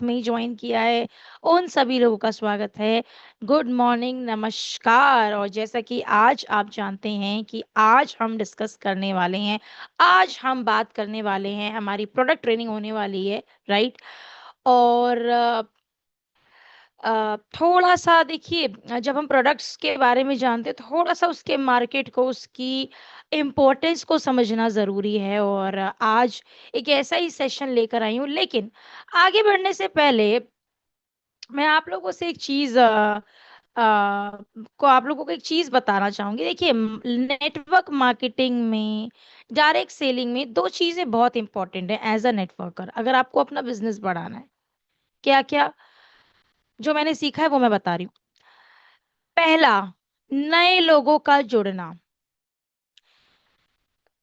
साथ में ही ज्वाइन किया है, उन सभी लोगों का स्वागत है। गुड मॉर्निंग, नमस्कार। और जैसा कि आज आप जानते हैं कि आज हम डिस्कस करने वाले हैं, आज हम बात करने वाले हैं, हमारी प्रोडक्ट ट्रेनिंग होने वाली है, राइट। और थोड़ा सा देखिए, जब हम प्रोडक्ट्स के बारे में जानते हैं, थोड़ा सा उसके मार्केट को, उसकी इम्पोर्टेंस को समझना ज़रूरी है। और आज एक ऐसा ही सेशन लेकर आई हूँ, लेकिन आगे बढ़ने से पहले मैं आप लोगों से एक चीज़ आप लोगों को एक चीज़ बताना चाहूँगी। देखिए, नेटवर्क मार्केटिंग में, डायरेक्ट सेलिंग में 2 चीज़ें बहुत इम्पोर्टेंट हैं एज़ अ नेटवर्कर, अगर आपको अपना बिज़नेस बढ़ाना है। क्या-क्या? जो मैंने सीखा है वो मैं बता रही हूँ। पहला, नए लोगों का जुड़ना।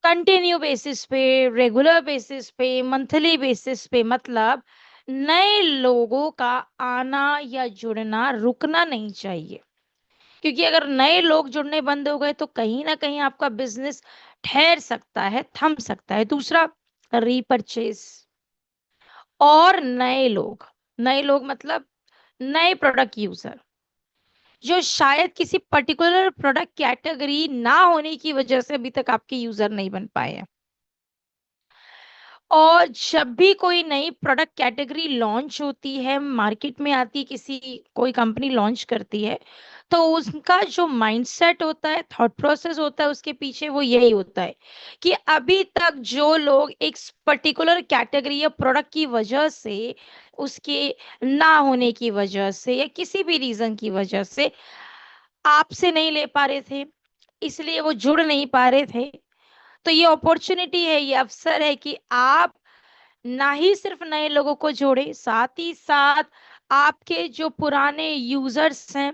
कंटिन्यू बेसिस पे, रेगुलर बेसिस पे, मंथली बेसिस पे, मतलब नए लोगों का आना या जुड़ना रुकना नहीं चाहिए। क्योंकि अगर नए लोग जुड़ने बंद हो गए तो कहीं न कहीं आपका बिज़नेस ठहर सकता है, थम सकता है। दूसरा, रीपरचेज़ और नए लोग मतलब नए प्रोडक्ट यूज़र, जो शायद किसी पर्टिकुलर प्रोडक्ट कैटेगरी ना होने की वजह से अभी तक आपके यूज़र नहीं बन पाए हैं। और जब भी कोई नई प्रोडक्ट कैटेगरी लॉन्च होती है, मार्केट में आती है, किसी कोई कंपनी लॉन्च करती है, तो उसका जो माइंडसेट होता है, थॉट प्रोसेस होता है उसके पीछे, वो यही होता है कि अभी तक जो लोग एक पर्टिकुलर कैटेगरी या प्रोडक्ट की वजह से, उसके ना होने की वजह से या किसी भी रीज़न की वजह से आपसे नहीं ले पा रहे थे, इसलिए वो जुड़ नहीं पा रहे थे। तो ये अपॉर्च्युनिटी है, ये अवसर है कि आप ना ही सिर्फ नए लोगों को जोड़े, साथ ही साथ आपके जो पुराने यूजर्स हैं,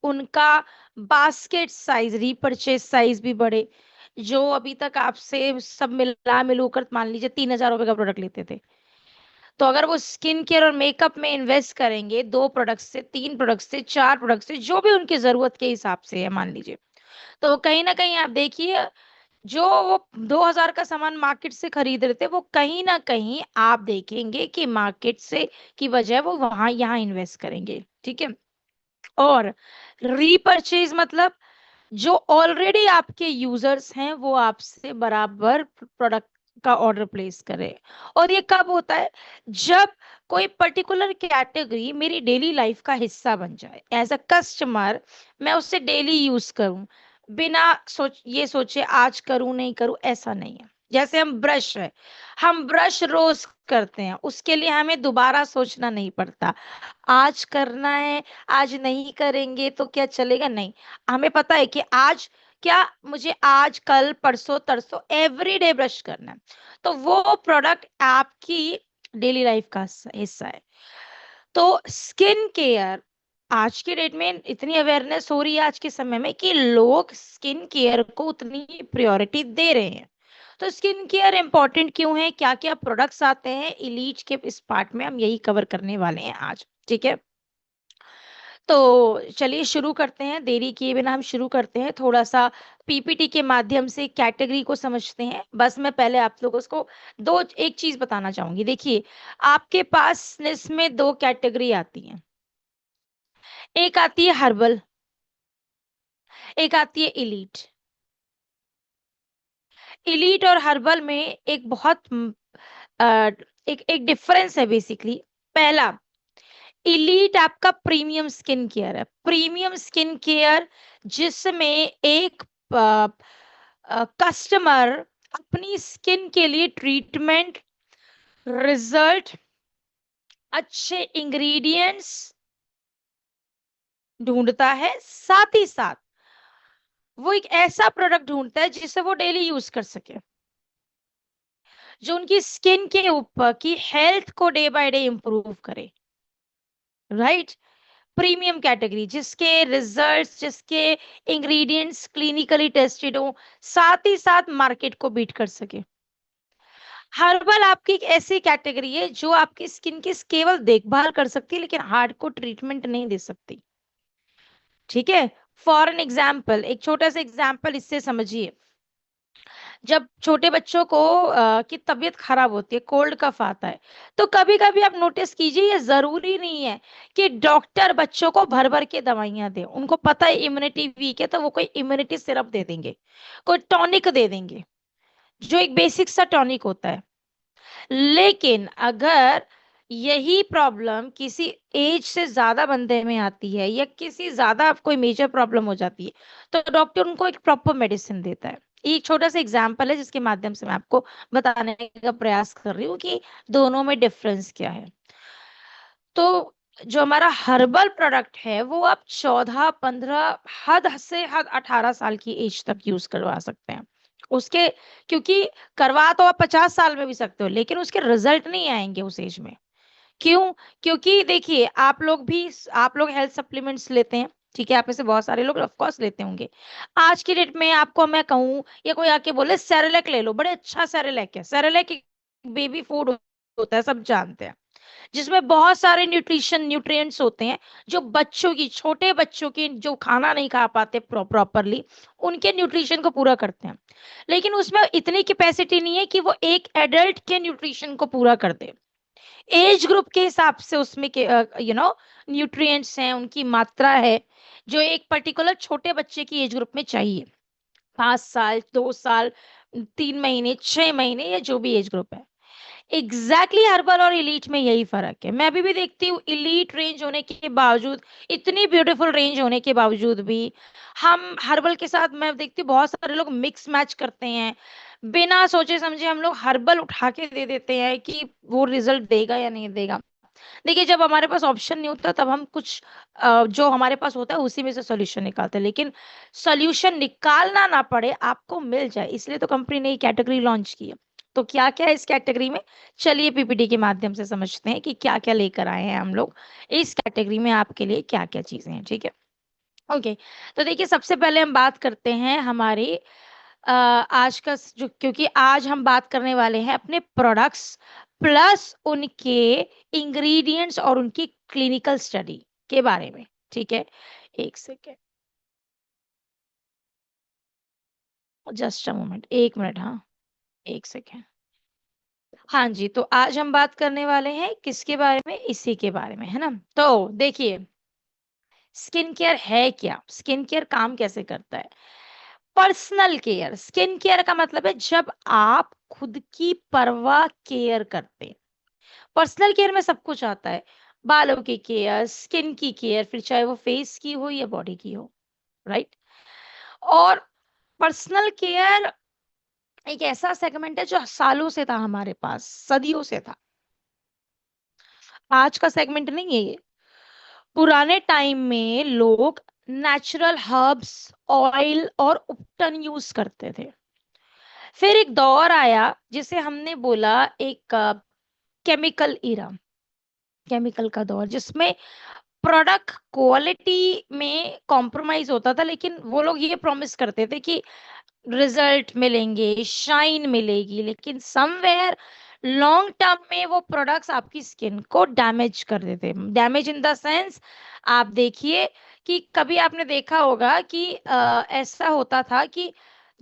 उनका बास्केट साइज, रीपरचेज साइज भी बढ़े। जो अभी तक आपसे सब मिला मिलू कर मान लीजिए 3,000 रुपए का प्रोडक्ट लेते थे, तो अगर वो स्किन केयर और मेकअप में इन्वेस्ट करेंगे, 2 प्रोडक्ट से, 3 प्रोडक्ट से, 4 प्रोडक्ट से, जो भी उनकी जरूरत के हिसाब से है मान लीजिए, तो कहीं ना कहीं आप देखिए, जो वो 2,000 का सामान मार्केट से खरीद रहे थे, वो कहीं न कहीं आप देखेंगे कि मार्केट से की बजाय वो वहाँ यहाँ इन्वेस्ट करेंगे, ठीक है? और रीपरचेज़ मतलब जो ऑलरेडी आपके यूज़र्स हैं, वो आपसे बराबर प्रोडक्ट का ऑर्डर प्लेस करें। और ये कब होता है? जब कोई पर्टिकुलर कैटेगरी मेरी डेली लाइफ का हिस्सा बन जाए। एज़ अ कस्टमर मैं उससे डेली यूज़ करूँ, बिना सोचे आज करूँ, नहीं करूँ, ऐसा नहीं है। जैसे हम ब्रश रोज़ करते हैं, उसके लिए हमें दोबारा सोचना नहीं पड़ता। आज करना है, आज नहीं करेंगे तो क्या चलेगा? नहीं। हमें पता है कि आज क्या, मुझे आज, कल, परसों, तरसों एवरीडे ब्रश करना है। तो वो प्रोडक्ट आपकी डेली लाइफ का हिस्सा है। तो स्किन केयर, आज के डेट में इतनी अवेयरनेस हो रही है आज के समय में कि लोग स्किन केयर को उतनी प्रायोरिटी दे रहे हैं। तो स्किन केयर इंपॉर्टेंट क्यों है, क्या-क्या प्रोडक्ट्स आते हैं, इलीच के इस पार्ट में हम यही कवर करने वाले हैं आज, ठीक है? तो चलिए शुरू करते हैं, देरी किए बिना हम शुरू करते हैं। थोड़ा-सा पीपीटी के माध्यम से कैटेगरी को समझते हैं। बस मैं पहले आप लोगों को दो एक चीज़ बताना चाहूँगी। देखिए, आपके पास इसमें 2 कैटेगरी आती हैं। एक आती है हर्बल, एक आती है एलीट। एलीट और हर्बल में एक बहुत अ, एक एक डिफरेंस है बेसिकली। पहला, एलीट आपका प्रीमियम स्किन केयर है। प्रीमियम स्किन केयर जिसमें एक कस्टमर अपनी स्किन के लिए ट्रीटमेंट, रिजल्ट, अच्छे इंग्रेडिएंट्स ढूंढता है, साथ ही साथ वो एक ऐसा प्रोडक्ट ढूंढता है जिसे वो डेली यूज कर सके, जो उनकी स्किन के ऊपर की हेल्थ को डे बाय डे इंप्रूव करे, राइट। प्रीमियम कैटेगरी जिसके रिजल्ट्स, जिसके इंग्रेडिएंट्स क्लिनिकली टेस्टेड हो, साथ ही साथ मार्केट को बीट कर सके। हर्बल आपकी एक ऐसी कैटेगरी है जो आपकी स्किन की केवल देखभाल कर सकती है, लेकिन हार्ड को ट्रीटमेंट नहीं दे सकती, ठीक है। फॉर एन एग्जाम्पल, एक छोटा सा एग्जाम्पल इससे समझिए। जब छोटे बच्चों को की तबीयत खराब होती है, कोल्ड कफ आता है, तो कभी कभी आप नोटिस कीजिए, ये जरूरी नहीं है कि डॉक्टर बच्चों को भर भर के दवाइयां दे। उनको पता है इम्यूनिटी वीक है, तो वो कोई इम्यूनिटी सिरप दे देंगे, कोई टॉनिक दे देंगे, जो एक बेसिक सा टॉनिक होता है। लेकिन अगर यही प्रॉब्लम किसी एज से ज्यादा बंदे में आती है, या किसी ज्यादा कोई मेजर प्रॉब्लम हो जाती है, तो डॉक्टर उनको एक प्रॉपर मेडिसिन देता है। ये एक छोटा सा एग्जाम्पल है जिसके माध्यम से मैं आपको बताने का प्रयास कर रही हूँ कि दोनों में डिफरेंस क्या है। तो जो हमारा हर्बल प्रोडक्ट है, वो आप 14 15, हद से हद 18 साल की एज तक यूज करवा सकते हैं उसके। क्योंकि करवा तो आप 50 साल में भी सकते हो, लेकिन उसके रिजल्ट नहीं आएंगे उस एज में। क्यों? क्योंकि देखिए, आप लोग हेल्थ सप्लीमेंट्स लेते हैं, ठीक है, आप में से बहुत सारे लोग ऑफ कोर्स लेते होंगे। आज की डेट में आपको मैं कहूँ, या कोई आके बोले सेरेलैक ले लो, बड़े अच्छा सेरेलैक है, सेरेलैक एक बेबी फूड होता है, सब जानते हैं, जिसमें बहुत सारे न्यूट्रिएंट्स होते हैं, जो बच्चों की, छोटे बच्चों की, जो खाना नहीं खा पाते प्रॉपरली, उनके न्यूट्रिशन को पूरा करते हैं। लेकिन उसमें इतनी कैपेसिटी नहीं है कि वो एक एडल्ट के न्यूट्रिशन को पूरा कर दे। एज ग्रुप के हिसाब से उसमें के न्यूट्रिएंट्स हैं, उनकी मात्रा है, जो एक पर्टिकुलर छोटे बच्चे की एज ग्रुप में चाहिए। 5 साल, 2 साल, 3 महीने, 6 महीने, या जो भी एज ग्रुप है। एग्जैक्टली हर्बल और इलीट में यही फर्क है। मैं अभी भी देखती हूँ, इलीट रेंज होने के बावजूद, इतनी ब्यूटीफुल रेंज होने के बावजूद भी, हम हर्बल के साथ, मैं देखती हूँ बहुत सारे लोग मिक्स मैच करते हैं, बिना सोचे समझे हम लोग हर्बल उठा के दे देते हैं कि वो रिजल्ट देगा या नहीं देगा। देखिए, जब हमारे पास ऑप्शन नहीं होता, तब हम कुछ जो हमारे पास होता है उसी में से सॉल्यूशन निकालते हैं। लेकिन सॉल्यूशन निकालना ना पड़े, आपको मिल जाए, इसलिए तो कंपनी ने ये कैटेगरी लॉन्च की है। तो क्या क्या है इस कैटेगरी में, चलिए पीपीटी के माध्यम से समझते हैं कि क्या क्या लेकर आए हैं हम लोग इस कैटेगरी में, आपके लिए क्या क्या चीजें हैं, ठीक है। ओके, तो देखिए, सबसे पहले हम बात करते हैं हमारे आज का जो, क्योंकि आज हम बात करने वाले हैं अपने प्रोडक्ट्स प्लस उनके इंग्रेडिएंट्स और उनकी क्लिनिकल स्टडी के बारे में, ठीक है। एक second, just a moment, 1 minute, हाँ, 1 सेकेंड। हाँ जी, तो आज हम बात करने वाले हैं किसके बारे में, इसी के बारे में, है ना। तो देखिए, स्किन केयर है क्या, स्किन केयर काम कैसे करता है। पर्सनल केयर, स्किन केयर का मतलब है जब आप खुद की परवाह केयर करते हैं। पर्सनल केयर में सब कुछ आता है, बालों की केयर, स्किन की केयर, फिर चाहे वो फेस की हो या बॉडी की हो, राइट। और पर्सनल केयर एक ऐसा सेगमेंट है जो सालों से था हमारे पास, सदियों से था। आज का सेगमेंट नहीं है ये। पुराने टाइम में लोग नेचुरल हर्ब्स, ऑयल और उपटन यूज करते थे। फिर एक दौर आया जिसे हमने बोला एक केमिकल इरा, केमिकल का दौर, जिसमें प्रोडक्ट क्वालिटी में कॉम्प्रोमाइज होता था, लेकिन वो लोग ये प्रॉमिस करते थे कि रिजल्ट मिलेंगे, शाइन मिलेगी, लेकिन समवेयर लॉन्ग टर्म में वो प्रोडक्ट्स आपकी स्किन को डैमेज कर देते। डैमेज इन द सेंस, आप देखिए कि कभी आपने देखा होगा कि ऐसा होता था कि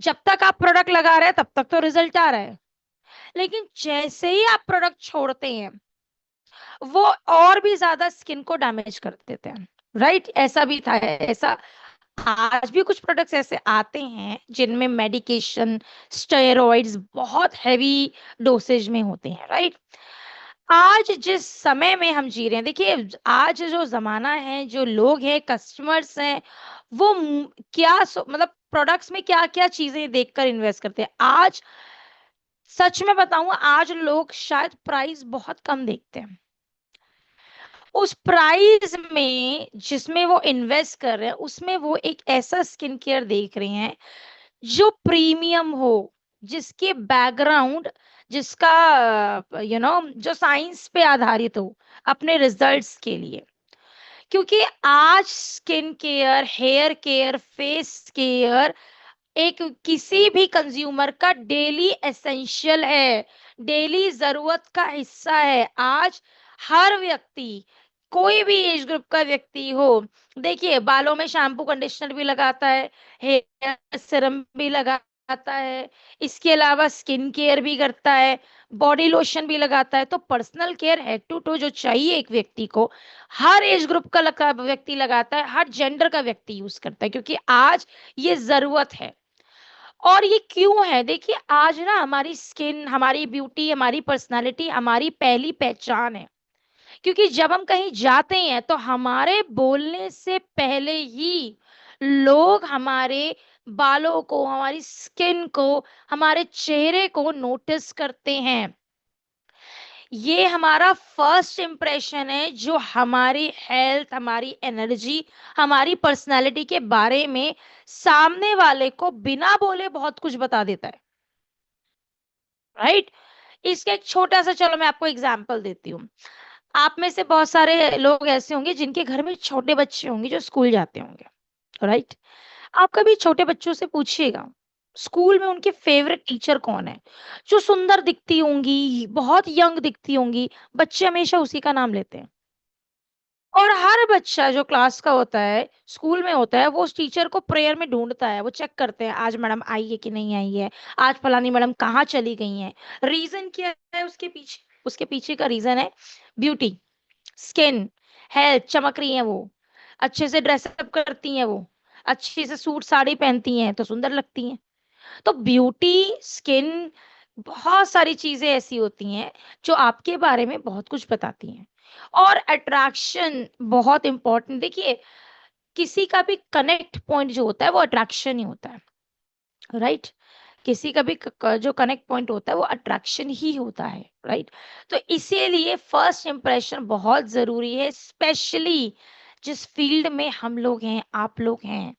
जब तक आप प्रोडक्ट लगा रहे हैं तब तक तो रिजल्ट आ रहा है, लेकिन जैसे ही आप प्रोडक्ट छोड़ते हैं, वो और भी ज्यादा स्किन को डैमेज कर देते हैं, राइट। ऐसा भी था, ऐसा आज भी कुछ प्रोडक्ट्स ऐसे आते हैं जिनमें मेडिकेशन, स्टेरॉइड्स बहुत हैवी डोसेज में होते हैं, राइट। आज जिस समय में हम जी रहे हैं, देखिए, आज जो जमाना है, जो लोग हैं, कस्टमर्स हैं, वो मतलब प्रोडक्ट्स में क्या क्या चीजें देखकर इन्वेस्ट करते हैं आज। सच में बताऊं, आज लोग शायद प्राइस बहुत कम देखते हैं। उस प्राइस में जिसमें वो इन्वेस्ट कर रहे हैं, उसमें वो एक ऐसा स्किन केयर देख रहे हैं जो प्रीमियम हो, जिसके बैकग्राउंड, जिसका जो साइंस पे आधारित हो अपने रिजल्ट्स के लिए। क्योंकि आज skin care, hair care, face care एक किसी भी कंज्यूमर का डेली एसेंशियल है, डेली जरूरत का हिस्सा है। आज हर व्यक्ति, कोई भी एज ग्रुप का व्यक्ति हो, देखिए, बालों में शैम्पू कंडीशनर भी लगाता है, हेयर सीरम भी लगा लगाता है, इसके अलावा स्किन केयर भी करता है, बॉडी लोशन भी लगाता है। तो personal care head to toe जो चाहिए एक व्यक्ति को, हर एज ग्रुप का व्यक्ति लगाता है, हर जेंडर का व्यक्ति यूज करता है, क्योंकि आज ये जरूरत है। और ये क्यों है, देखिए आज ना हमारी स्किन, हमारी ब्यूटी, हमारी पर्सनालिटी हमारी पहली पहचान है। क्योंकि जब हम कहीं जाते हैं तो हमारे बोलने से पहले ही लोग हमारे बालों को, हमारी स्किन को, हमारे चेहरे को नोटिस करते हैं। ये हमारा फर्स्ट इंप्रेशन है जो हमारी हेल्थ, हमारी एनर्जी, हमारी पर्सनालिटी के बारे में सामने वाले को बिना बोले बहुत कुछ बता देता है, राइट। इसका एक छोटा सा, चलो मैं आपको एग्जांपल देती हूँ। आप में से बहुत सारे लोग ऐसे होंगे जिनके घर में छोटे बच्चे होंगे जो स्कूल जाते होंगे, राइट। आप कभी छोटे बच्चों से पूछिएगा स्कूल में उनके फेवरेट टीचर कौन है, जो सुंदर दिखती होंगी, बहुत यंग दिखती होंगी, बच्चे हमेशा उसी का नाम लेते हैं। और हर बच्चा जो क्लास का होता है, स्कूल में होता है, वो उस टीचर को प्रेयर में ढूंढता है, वो चेक करते हैं आज मैडम आई है कि नहीं आई है, आज फलानी मैडम कहाँ चली गई हैं। रीजन क्या है उसके पीछे? उसके पीछे का रीजन है ब्यूटी, स्किन, हेल्थ, चमक रही हैं वो, अच्छे से ड्रेसअप करती हैं वो, अच्छे से सूट साड़ी पहनती हैं तो सुंदर लगती हैं। तो ब्यूटी, स्किन, बहुत सारी चीजें ऐसी होती हैं जो आपके बारे में बहुत कुछ बताती हैं। और अट्रैक्शन बहुत इंपॉर्टेंट, देखिए किसी का भी कनेक्ट पॉइंट जो होता है वो अट्रैक्शन ही होता है, राइट। किसी का भी जो कनेक्ट पॉइंट होता है वो अट्रैक्शन ही होता है, राइट। तो इसीलिए फर्स्ट इंप्रेशन बहुत जरूरी है, स्पेशली जिस फील्ड में हम लोग हैं, आप लोग हैं।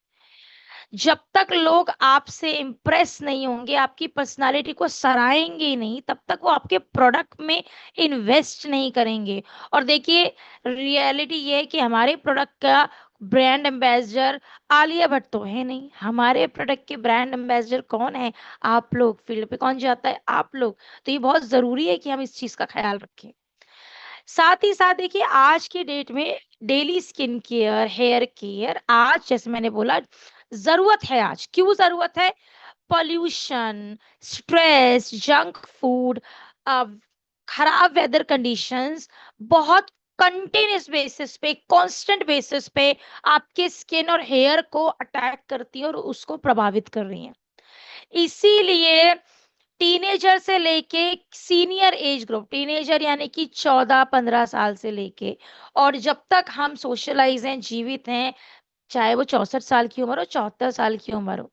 जब तक लोग आपसे इम्प्रेस नहीं होंगे, आपकी पर्सनालिटी को सराहेंगे ही नहीं, तब तक वो आपके प्रोडक्ट में इन्वेस्ट नहीं करेंगे। और देखिए रियलिटी ये है कि हमारे प्रोडक्ट का ब्रांड एम्बेसडर आलिया भट्ट तो है नहीं, हमारे प्रोडक्ट के ब्रांड एम्बेसडर कौन है? आप लोग। फील्ड पे कौन जाता है? आप लोग। तो ये बहुत जरूरी है कि हम इस चीज का ख्याल रखें। साथ ही साथ देखिए आज की डेट में daily skin care, hair care आज जैसे मैंने बोला जरूरत है। आज क्यों जरूरत है? पॉल्यूशन, स्ट्रेस, जंक फूड, खराब वेदर कंडीशंस बहुत कंटिन्यूस बेसिस पे, कांस्टेंट बेसिस पे आपके स्किन और हेयर को अटैक करती है और उसको प्रभावित कर रही हैं। इसीलिए टीनेजर से लेके सीनियर एज ग्रुप, टीनेजर यानी कि 14-15 साल से लेके, और जब तक हम सोशलाइज हैं, जीवित हैं, चाहे वो 64 साल की उम्र हो, 74 साल की उम्र हो,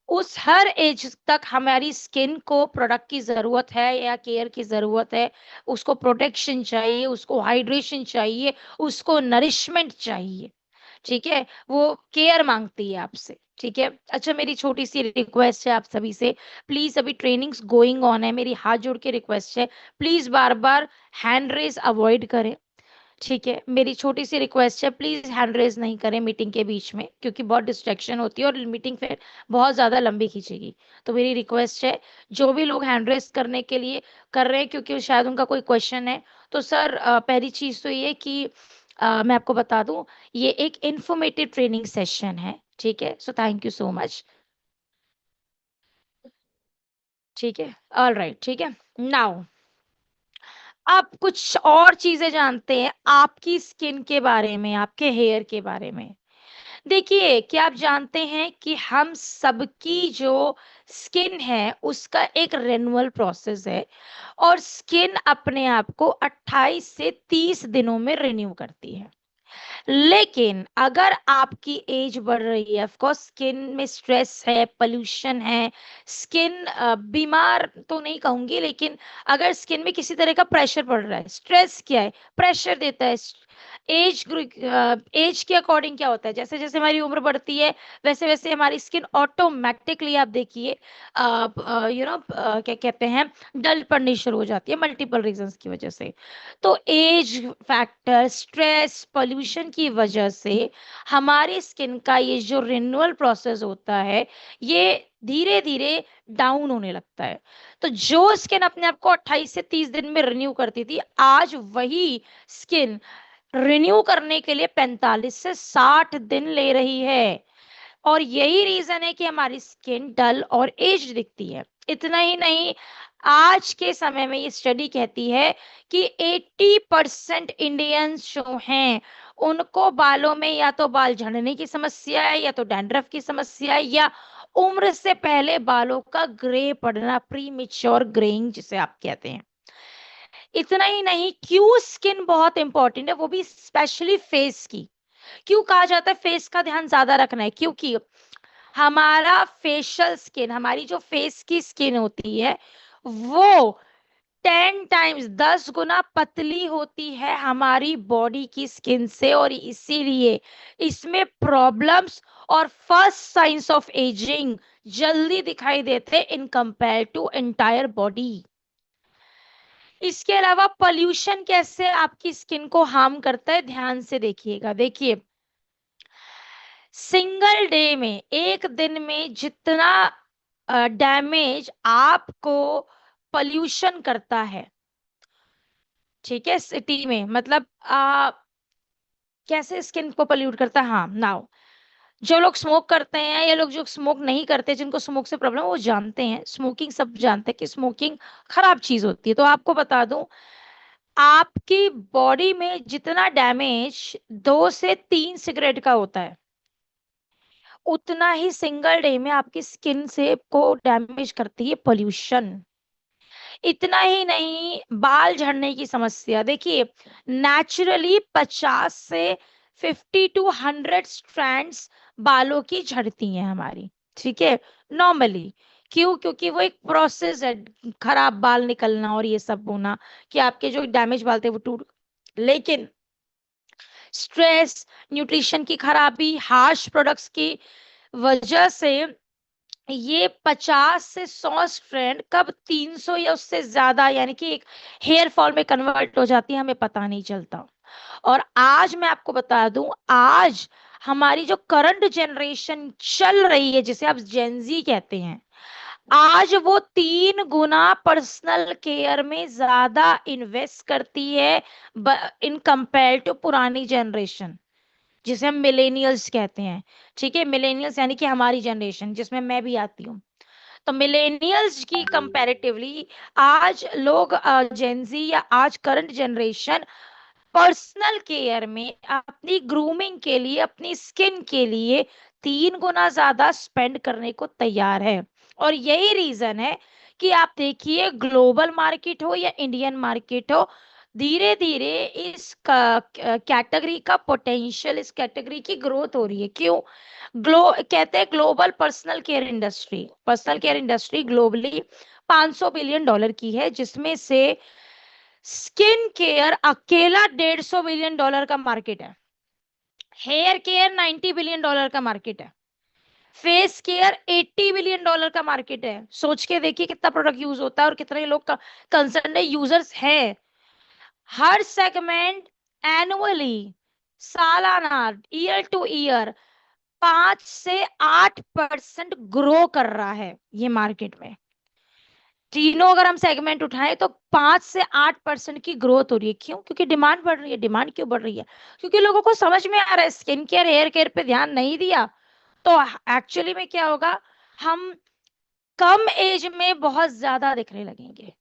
उस हर एज तक हमारी स्किन को प्रोडक्ट की जरूरत है या केयर की जरूरत है। उसको प्रोटेक्शन चाहिए, उसको हाइड्रेशन चाहिए, उसको नरिशमेंट चाहिए, ठीक है। वो केयर मांगती है आपसे, ठीक है। अच्छा मेरी छोटी सी रिक्वेस्ट है आप सभी से, प्लीज अभी ट्रेनिंग्स गोइंग ऑन है, मेरी हाथ जोड़ के रिक्वेस्ट है, प्लीज बार बार हैंड रेज अवॉइड करें, ठीक है। मेरी छोटी सी रिक्वेस्ट है, प्लीज हैंड रेज नहीं करें मीटिंग के बीच में, क्योंकि बहुत डिस्ट्रैक्शन होती है और मीटिंग फिर बहुत ज्यादा लंबी खींचेगी। तो मेरी रिक्वेस्ट है, जो भी लोग हैंड रेज करने के लिए कर रहे हैं क्योंकि शायद उनका कोई क्वेश्चन है, तो सर पहली चीज तो ये कि मैं आपको बता दूं, ये एक इंफॉर्मेटिव ट्रेनिंग सेशन है, ठीक है। So thank you so much, ठीक है। ऑल राइट, ठीक है। नाउ आप कुछ और चीजें जानते हैं आपकी स्किन के बारे में, आपके हेयर के बारे में। देखिए क्या आप जानते हैं कि हम सबकी जो स्किन है उसका एक रेन्युअल प्रोसेस है, और स्किन अपने आप को 28 से 30 दिनों में रिन्यू करती है। लेकिन अगर आपकी एज बढ़ रही है, ऑफ कोर्स स्किन में स्ट्रेस है, पोल्यूशन है, स्किन बीमार तो नहीं कहूंगी, लेकिन अगर स्किन में किसी तरह का प्रेशर पड़ रहा है, स्ट्रेस क्या है? प्रेशर देता है। एज एज के अकॉर्डिंग क्या होता है, जैसे जैसे हमारी उम्र बढ़ती है वैसे वैसे हमारी स्किन ऑटोमेटिकली, आप देखिए क्या कहते हैं, डल पड़नी शुरू हो जाती है, मल्टीपल रीजंस की वजह से। तो एज फैक्टर, स्ट्रेस, पोल्यूशन की वजह से हमारी स्किन का ये जो रिन्यूअल प्रोसेस होता है, ये धीरे धीरे डाउन होने लगता है। तो जो स्किन अपने आप को 28 से 30 दिन में रिन्यू करती थी, आज वही स्किन रिन्यू करने के लिए 45 से 60 दिन ले रही है। और यही रीजन है कि हमारी स्किन डल और एज दिखती है। इतना ही नहीं, आज के समय में ये स्टडी कहती है कि 80% इंडियंस जो हैं उनको बालों में या तो बाल झड़ने की समस्या है, या तो डैंड्रफ की समस्या है, या उम्र से पहले बालों का ग्रे पड़ना, प्री मेच्योर ग्रेइंग जिसे आप कहते हैं। इतना ही नहीं, क्यों स्किन बहुत इंपॉर्टेंट है, वो भी स्पेशली फेस की। क्यों कहा जाता है फेस का ध्यान ज्यादा रखना है? क्योंकि हमारा फेशियल स्किन, हमारी जो फेस की स्किन होती है वो 10 टाइम्स 10 गुना पतली होती है हमारी बॉडी की स्किन से, और इसीलिए इसमें प्रॉब्लम्स और फर्स्ट साइंस ऑफ एजिंग जल्दी दिखाई देते in compare to entire body. इसके अलावा पॉल्यूशन कैसे आपकी स्किन को हार्म करता है, ध्यान से देखिएगा। देखिए, सिंगल डे में, एक दिन में जितना डैमेज आपको पॉल्यूशन करता है, ठीक है, सिटी में, मतलब कैसे स्किन को पोल्यूट करता है। हाँ, नाउ जो लोग स्मोक करते हैं या लोग जो स्मोक नहीं करते, जिनको स्मोक से प्रॉब्लम, वो जानते हैं, स्मोकिंग सब जानते हैं कि स्मोकिंग खराब चीज होती है। तो आपको बता दूं, आपकी बॉडी में जितना डैमेज 2 से 3 सिगरेट का होता है, उतना ही सिंगल डे में आपकी स्किन से को डैमेज करती है पोल्यूशन। इतना ही नहीं, बाल झड़ने की समस्या, देखिए नेचुरली 50 से 50 to 100 स्ट्रैंड्स बालों की झड़ती हैं हमारी, ठीक है, नॉर्मली। क्यों? क्योंकि वो एक प्रोसेस है, खराब बाल निकलना और ये सब होना, कि आपके जो डैमेज बाल थे वो टूट। लेकिन स्ट्रेस, न्यूट्रिशन की खराबी, हार्श प्रोडक्ट्स की वजह से ये 50 से 100 स्ट्रैंड कब 300 या उससे ज्यादा, यानी कि एक हेयर फॉल में कन्वर्ट हो जाती है, हमें पता नहीं चलता। और आज मैं आपको बता दूं, आज हमारी जो करंट जनरेशन चल रही है, जिसे आप जेनजी कहते हैं, आज वो 3 गुना पर्सनल केयर में ज्यादा इन्वेस्ट करती है इन कंपेयर टू पुरानी जनरेशन, जिसे हम मिलेनियल्स कहते हैं। ठीक है, मिलेनियल्स यानी कि हमारी जनरेशन, जिसमें मैं भी आती हूँ। तो मिलेनियल्स की कंपैरेटिवली आज लोग, जेंजी या आज करंट जनरेशन, पर्सनल केयर में अपनी ग्रूमिंग के लिए, अपनी स्किन के लिए 3 गुना ज्यादा स्पेंड करने को तैयार है। और यही रीजन है कि आप देखिए, ग्लोबल मार्केट हो या इंडियन मार्केट हो, धीरे धीरे इस कैटेगरी का पोटेंशियल, इस कैटेगरी की ग्रोथ हो रही है। क्यों? कहते हैं global personal care industry, personal care industry globally $500 billion की है, जिसमें से स्किन केयर अकेला $150 बिलियन का मार्केट है, हेयर केयर $90 बिलियन का मार्केट है, फेस केयर $80 बिलियन का मार्केट है। सोच के देखिए कितना प्रोडक्ट यूज होता है और कितने लोग कंसर्न यूजर्स हैं। हर सेगमेंट एनुअली, सालाना, ईयर टू ईयर 5 से 8% ग्रो कर रहा है ये मार्केट में। तीनों अगर हम सेगमेंट उठाएं तो 5 से 8% की ग्रोथ हो रही है। क्यों? क्योंकि डिमांड बढ़ रही है। डिमांड क्यों बढ़ रही है? क्योंकि लोगों को समझ में आ रहा है, स्किन केयर हेयर केयर पे ध्यान नहीं दिया तो एक्चुअली में क्या होगा, हम कम एज में बहुत ज्यादा दिखने लगेंगे।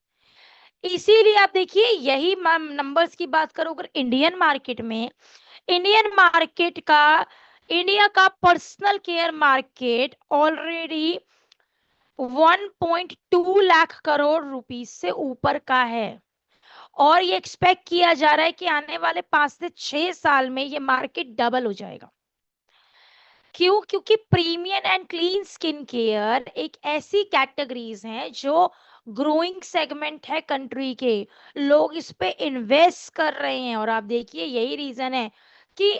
इसीलिए आप देखिए, यही नंबर्स की बात करो, अगर इंडियन मार्केट में, इंडियन मार्केट का, इंडिया का personal care market already 1.2 lakh crore rupees से ऊपर का है। और ये एक्सपेक्ट किया जा रहा है कि आने वाले 5 से 6 साल में ये मार्केट डबल हो जाएगा। क्यों? क्योंकि premium and clean skin care एक ऐसी कैटेगरीज हैं जो ग्रोइंग सेगमेंट है कंट्री के, लोग इस पे इन्वेस्ट कर रहे हैं। और आप देखिए, यही रीजन है कि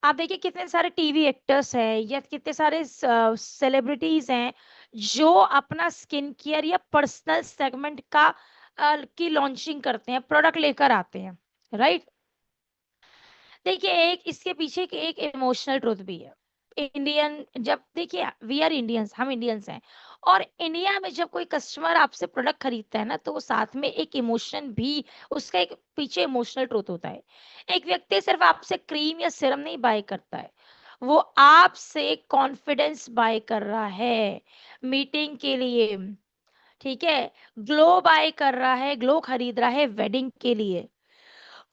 आप देखिए कितने सारे टीवी एक्टर्स हैं या कितने सारे सेलिब्रिटीज हैं जो अपना स्किन केयर या पर्सनल सेगमेंट का की लॉन्चिंग करते हैं, प्रोडक्ट लेकर आते हैं, राइट। देखिए, एक इसके पीछे एक इमोशनल ट्रुथ भी है। इंडियन, जब देखिए वी आर इंडियंस, हम इंडियंस हैं, और इंडिया में जब कोई कस्टमर आपसे प्रोडक्ट खरीदता है ना, तो वो साथ में एक इमोशन भी, उसका एक पीछे इमोशनल ट्रुथ होता है। एक व्यक्ति सिर्फ आपसे क्रीम या सिरम नहीं बाय करता है, वो आपसे कॉन्फिडेंस बाय कर रहा है मीटिंग के लिए, ठीक है, ग्लो बाय कर रहा है, ग्लो खरीद रहा है वेडिंग के लिए,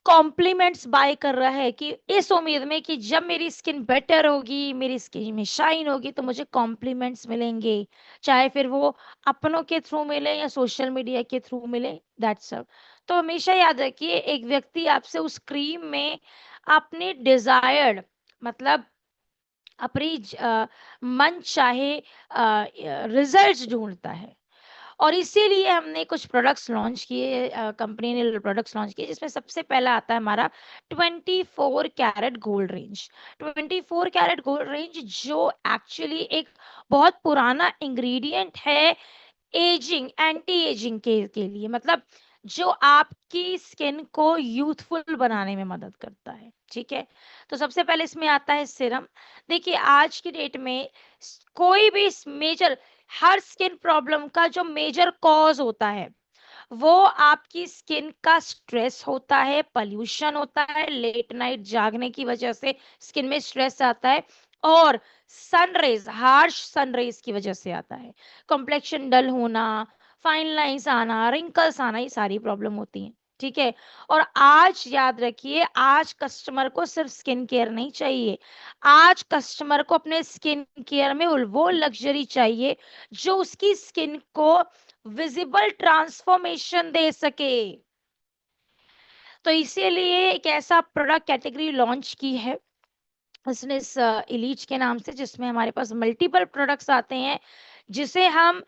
कॉम्प्लीमेंट्स बाय कर रहा है कि इस उम्मीद में कि जब मेरी स्किन बेटर होगी, मेरी स्किन में शाइन होगी तो मुझे कॉम्प्लीमेंट्स मिलेंगे, चाहे फिर वो अपनों के थ्रू मिले या सोशल मीडिया के थ्रू मिले, दैट्स सब। तो हमेशा याद रखिए, एक व्यक्ति आपसे उस क्रीम में अपने डिजायर्ड, मतलब अपनी मन चाहे रिजल्ट्स ढूंढता है। और इसीलिए हमने कुछ प्रोडक्ट्स लॉन्च किए, कंपनी ने प्रोडक्ट्स लॉन्च किए, जिसमें सबसे पहला आता है हमारा 24 carat gold range. 24 carat gold range जो एक्चुअली एक बहुत पुराना इंग्रेडिएंट है एजिंग, एंटी एजिंग के लिए, मतलब जो आपकी स्किन को यूथफुल बनाने में मदद करता है, ठीक है। तो सबसे पहले इसमें आता है सीरम। देखिए आज की डेट में कोई भी मेजर, हर स्किन प्रॉब्लम का जो मेजर कॉज होता है वो आपकी स्किन का स्ट्रेस होता है, पोल्यूशन होता है, लेट नाइट जागने की वजह से स्किन में स्ट्रेस आता है, और सनरेज, हार्श सनरेज की वजह से आता है। कॉम्प्लेक्शन डल होना, फाइन लाइंस आना, रिंकल्स आना, ये सारी प्रॉब्लम होती हैं, ठीक है। और आज याद रखिए, आज कस्टमर को सिर्फ स्किन केयर नहीं चाहिए, आज कस्टमर को अपने स्किन केयर में वो लग्जरी चाहिए जो उसकी स्किन को विजिबल ट्रांसफॉर्मेशन दे सके। तो इसीलिए एक ऐसा प्रोडक्ट कैटेगरी लॉन्च की है उसने, इस इलीच के नाम से, जिसमें हमारे पास मल्टीपल प्रोडक्ट्स आते हैं, जिसे हम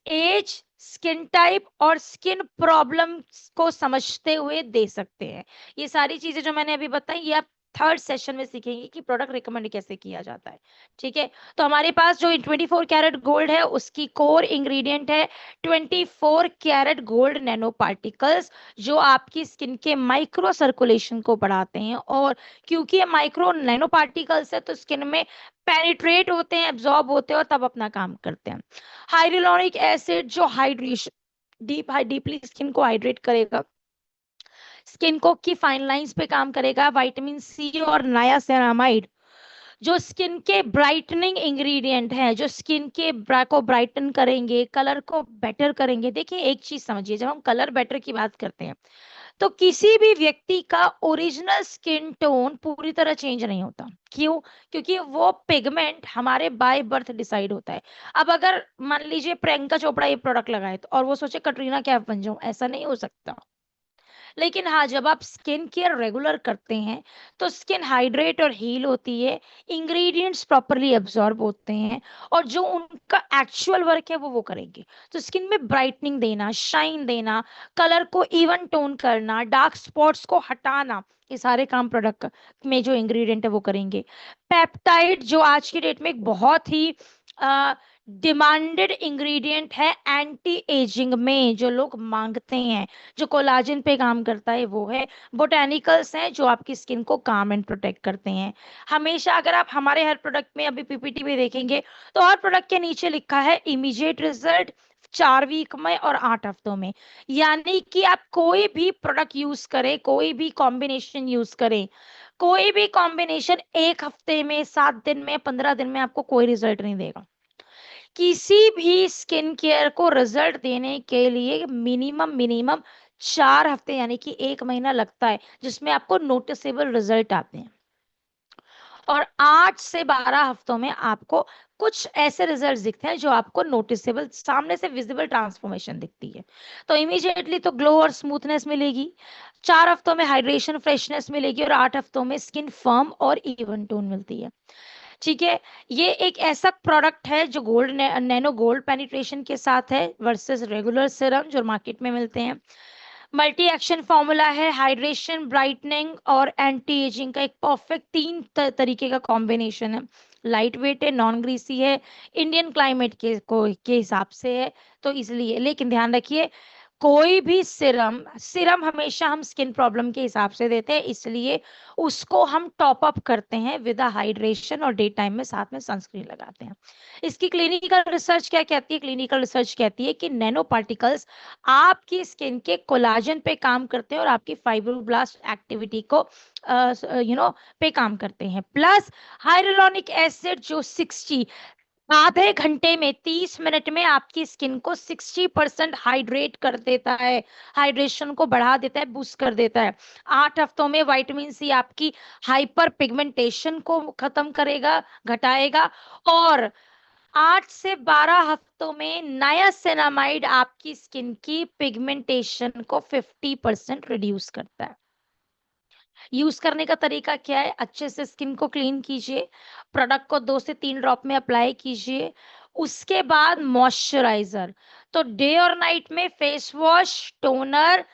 एज, स्किन टाइप और स्किन प्रॉब्लम्स को समझते हुए दे सकते हैं। ये सारी चीजें जो मैंने अभी बताई, ये आप थर्ड सेशन में सीखेंगे कि प्रोडक्ट रिकमेंड कैसे किया जाता है, ठीक है। तो हमारे पास जो 24 कैरेट गोल्ड है उसकी कोर इंग्रेडिएंट है 24 कैरेट गोल्ड नैनो पार्टिकल्स, जो आपकी स्किन के माइक्रो सर्कुलेशन को बढ़ाते हैं। और क्योंकि ये माइक्रो नैनो पार्टिकल्स है तो स्किन में पेनिट्रेट होते हैं, एब्जॉर्ब होते हैं और तब अपना काम करते हैं। हाइड्रोलॉनिक एसिड जो हाइड्रेशन, डीपली स्किन को हाइड्रेट करेगा, स्किन को की फाइन लाइंस पे काम करेगा। विटामिन सी और नायासिनामाइड जो स्किन के ब्राइटनिंग इंग्रेडिएंट हैं, जो स्किन के को ब्राइटन करेंगे, कलर को बेटर करेंगे। देखिए एक चीज समझिए, जब हम कलर बेटर की बात करते हैं तो किसी भी व्यक्ति का ओरिजिनल स्किन टोन पूरी तरह चेंज नहीं होता। क्यों? क्योंकि वो पिगमेंट हमारे बाय बर्थ डिसाइड होता है। अब अगर मान लीजिए प्रियंका चोपड़ा ये प्रोडक्ट लगाए तो और वो सोचे कटरीना कैफ बन जाऊं, ऐसा नहीं हो सकता। लेकिन हाँ, जब आप स्किन केयर रेगुलर करते हैं तो स्किन हाइड्रेट और हील होती है, इंग्रेडिएंट्स प्रॉपरली एब्जॉर्ब होते हैं, और जो उनका एक्चुअल वर्क है वो करेंगे। तो स्किन में ब्राइटनिंग देना, शाइन देना, कलर को इवन टोन करना, डार्क स्पॉट्स को हटाना, ये सारे काम प्रोडक्ट में जो इंग्रेडिएंट है वो करेंगे। पेप्टाइड जो आज की डेट में एक बहुत ही डिमांडेड इंग्रेडिएंट है एंटी एजिंग में, जो लोग मांगते हैं, जो कोलाजन पे काम करता है वो है। बोटेनिकल्स हैं जो आपकी स्किन को काम एंड प्रोटेक्ट करते हैं। हमेशा अगर आप हमारे हर प्रोडक्ट में अभी पीपीटी में देखेंगे तो हर प्रोडक्ट के नीचे लिखा है इमीडिएट रिजल्ट 4 वीक में और 8 हफ्तों में। यानी कि आप कोई भी प्रोडक्ट यूज करें, कोई भी कॉम्बिनेशन यूज करें, कोई भी कॉम्बिनेशन 1 हफ्ते में, 7 दिन में, 15 दिन में आपको कोई रिजल्ट नहीं देगा। किसी भी स्किन केयर को रिजल्ट देने के लिए मिनिमम मिनिमम 4 हफ्ते यानी कि 1 महीना लगता है, जिसमें आपको नोटिसेबल रिजल्ट आते हैं। और 8 से 12 हफ्तों में आपको कुछ ऐसे रिजल्ट दिखते हैं जो आपको नोटिसेबल, सामने से विजिबल ट्रांसफॉर्मेशन दिखती है। तो इमीडिएटली तो ग्लो और स्मूथनेस मिलेगी, 4 हफ्तों में हाइड्रेशन, फ्रेशनेस मिलेगी, और 8 हफ्तों में स्किन फर्म और इवन टोन मिलती है, ठीक है। ये एक ऐसा प्रोडक्ट है जो गोल्ड नैनो गोल्ड पेनिट्रेशन के साथ है वर्सेस रेगुलर सीरम जो मार्केट में मिलते हैं। मल्टी एक्शन फॉर्मूला है, हाइड्रेशन, ब्राइटनिंग और एंटी एजिंग का एक परफेक्ट 3 तरीके का कॉम्बिनेशन है। लाइट वेट है, नॉन ग्रीसी है, इंडियन क्लाइमेट के हिसाब से है, तो इसलिए। लेकिन ध्यान रखिए, कोई भी सिरम सिरम हमेशा हम स्किन प्रॉब्लम के हिसाब से देते हैं, इसलिए उसको हम टॉप अप करते हैं विद हाइड्रेशन और डे टाइम में साथ में सनस्क्रीन लगाते हैं। इसकी क्लिनिकल रिसर्च क्या कहती है? क्लिनिकल रिसर्च कहती है कि नैनो पार्टिकल्स आपकी स्किन के कोलाजन पे काम करते हैं और आपकी फाइब्रोब्लास्ट एक्टिविटी को पे काम करते हैं। प्लस हाइलुरोनिक एसिड जो 60 आधे घंटे में 30 मिनट में आपकी स्किन को 60% हाइड्रेट कर देता है, हाइड्रेशन को बढ़ा देता है, बूस्ट कर देता है। 8 हफ्तों में विटामिन सी आपकी हाइपर पिगमेंटेशन को खत्म करेगा, घटाएगा। और 8 से 12 हफ्तों में नायासिनामाइड आपकी स्किन की पिगमेंटेशन को 50% रिड्यूस करता है। यूज करने का तरीका क्या है? अच्छे से स्किन को क्लीन कीजिए, प्रोडक्ट को 2 से 3 ड्रॉप में अप्लाई कीजिए, उसके बाद मॉइस्चराइजर। तो डे और नाइट में face wash toner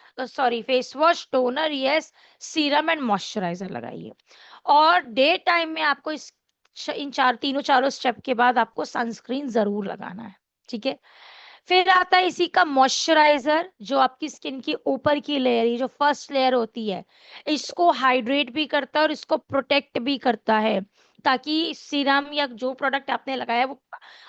yes, serum and moisturiser लगाइए। और डे टाइम में आपको इन चारों स्टेप के बाद आपको सनस्क्रीन जरूर लगाना है, ठीक है। फिर आता है इसी का मॉइस्चराइजर, जो आपकी स्किन की ऊपर की लेयर, ये जो फर्स्ट लेयर होती है, इसको हाइड्रेट भी करता है और इसको प्रोटेक्ट भी करता है, ताकि सीरम या जो प्रोडक्ट आपने लगाया वो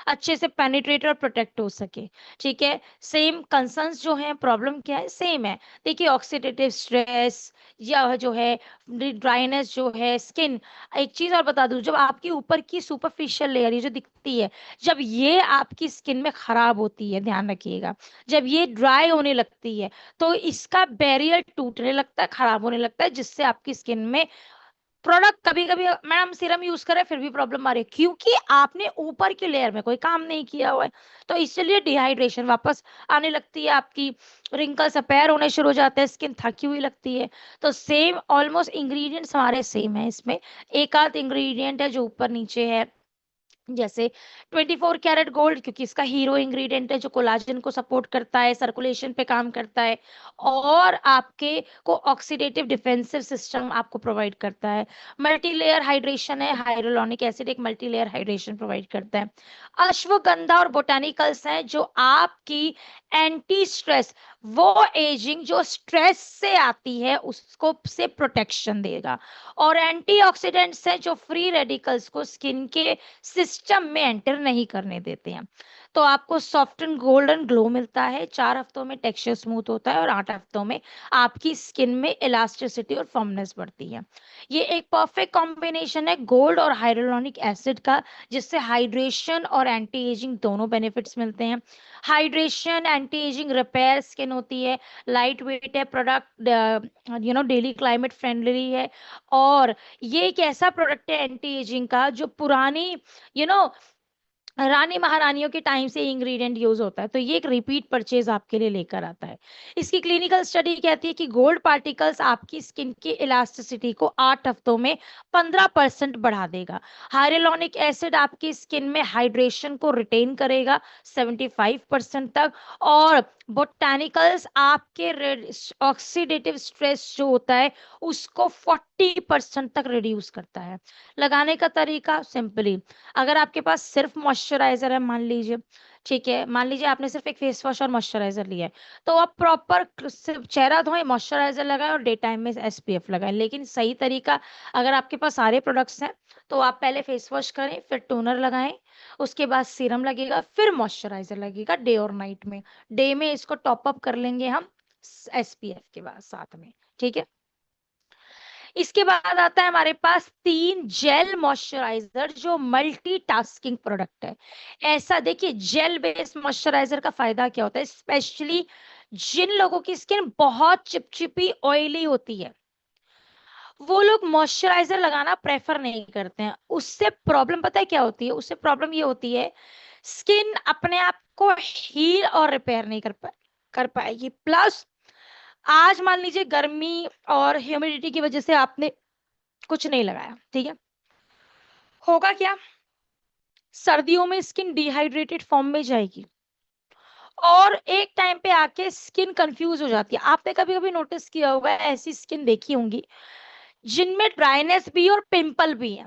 अच्छे से पेनिट्रेट और प्रोटेक्ट हो सके, ठीक है। सेम कंसर्न्स जो है, प्रॉब्लम क्या है, सेम है। देखिए ऑक्सीडेटिव स्ट्रेस या जो है ड्राइनेस जो है स्किन, एक चीज और बता दूं, जब आपकी ऊपर की सुपरफिशियल लेयर ये जो दिखती है, जब ये आपकी स्किन में खराब होती है, ध्यान रखिएगा, जब ये ड्राई होने लगती है तो इसका बैरियर टूटने लगता है, खराब होने लगता है, जिससे आपकी स्किन में प्रोडक्ट, कभी कभी मैडम सीरम यूज करें फिर भी प्रॉब्लम आ रही है, क्योंकि आपने ऊपर की लेयर में कोई काम नहीं किया हुआ है। तो इसलिए डिहाइड्रेशन वापस आने लगती है, आपकी रिंकल्स अपीयर होने शुरू हो जाते हैं, स्किन थकी हुई लगती है। तो सेम ऑलमोस्ट इंग्रेडिएंट्स हमारे सेम है इसमें, एक आध इंग्रेडिएंट है जो ऊपर नीचे है, जैसे 24 कैरेट गोल्ड, क्योंकि इसका हीरो इंग्रेडिएंट है जो कोलाजन को सपोर्ट करता है, सर्कुलेशन पे काम करता है और आपके को ऑक्सीडेटिव डिफेंसिव सिस्टम आपको प्रोवाइड करता है। मल्टी लेयर हाइड्रेशन है, हाइड्रोलॉनिक एसिड एक मल्टी लेयर हाइड्रेशन प्रोवाइड करता है। अश्वगंधा और बोटानिकल्स हैं जो आपकी एंटी स्ट्रेस, वो एजिंग जो स्ट्रेस से आती है उसको से प्रोटेक्शन देगा। और एंटीऑक्सीडेंट्स हैं जो फ्री रेडिकल्स को स्किन के सिस्टम में एंटर नहीं करने देते हैं। तो आपको सॉफ्ट एंड गोल्डन ग्लो मिलता है, 4 हफ्तों में टेक्सचर स्मूथ होता है और 8 हफ्तों में आपकी स्किन में इलास्टिसिटी और फर्मनेस बढ़ती है। ये एक परफेक्ट कॉम्बिनेशन है गोल्ड और हाइड्रोलॉनिक एसिड का, जिससे हाइड्रेशन और एंटी एजिंग दोनों बेनिफिट्स मिलते हैं। Hydration, anti ageing, repair skin होती है, लाइट वेट है प्रोडक्ट, डेली क्लाइमेट फ्रेंडली है। और ये एक ऐसा प्रोडक्ट है एंटी एजिंग का जो पुरानी यू नो रानी महारानियों के टाइम से इंग्रेडिएंट यूज होता है, तो ये एक रिपीट परचेज आपके लिए लेकर आता है। इसकी क्लिनिकल स्टडी कहती है कि गोल्ड पार्टिकल्स आपकी स्किन की इलास्टिसिटी को 8 हफ्तों में 15% बढ़ा देगा। हाइलुरोनिक एसिड आपकी स्किन में हाइड्रेशन को रिटेन करेगा 75% तक। और बोटानिकल्स आपके ऑक्सीडेटिव स्ट्रेस जो होता है उसको 40% तक रिड्यूस करता है। लगाने का तरीका सिंपली, अगर आपके पास सिर्फ मॉइस्चराइजर है, मान लीजिए, ठीक है, मान लीजिए आपने सिर्फ एक फेस वॉश और मॉइस्चराइजर लिया है, तो आप प्रॉपर सिर्फ चेहरा धोएं, मॉइस्चराइजर लगाएं और डे टाइम में एसपीएफ लगाएं। लेकिन सही तरीका, अगर आपके पास सारे प्रोडक्ट्स हैं तो आप पहले फेस वॉश करें, फिर टोनर लगाएं, उसके बाद सीरम लगेगा, फिर मॉइस्चराइजर लगेगा डे और नाइट में। डे में इसको टॉप अप कर लेंगे हम एसपीएफ के बाद साथ में, ठीक है। इसके बाद आता है हमारे पास 3 जेल मॉइस्चराइजर जो मल्टीटास्किंग प्रोडक्ट है। ऐसा देखिए, जेल बेस्ड मॉइस्चराइजर का फायदा क्या होता है, स्पेशली जिन लोगों की स्किन बहुत चिपचिपी ऑयली होती है, वो लोग मॉइस्चराइजर लगाना प्रेफर नहीं करते हैं। उससे प्रॉब्लम पता है क्या होती है? उससे प्रॉब्लम ये होती है, स्किन अपने आप को हील और रिपेयर नहीं कर पाएगी। प्लस आज मान लीजिए गर्मी और ह्यूमिडिटी की वजह से आपने कुछ नहीं लगाया, ठीक है, होगा क्या, सर्दियों में स्किन डिहाइड्रेटेड फॉर्म में जाएगी और एक टाइम पे आके स्किन कंफ्यूज हो जाती है। आपने कभी कभी नोटिस किया होगा, ऐसी स्किन देखी होंगी जिनमें ड्राइनेस भी और पिंपल भी है।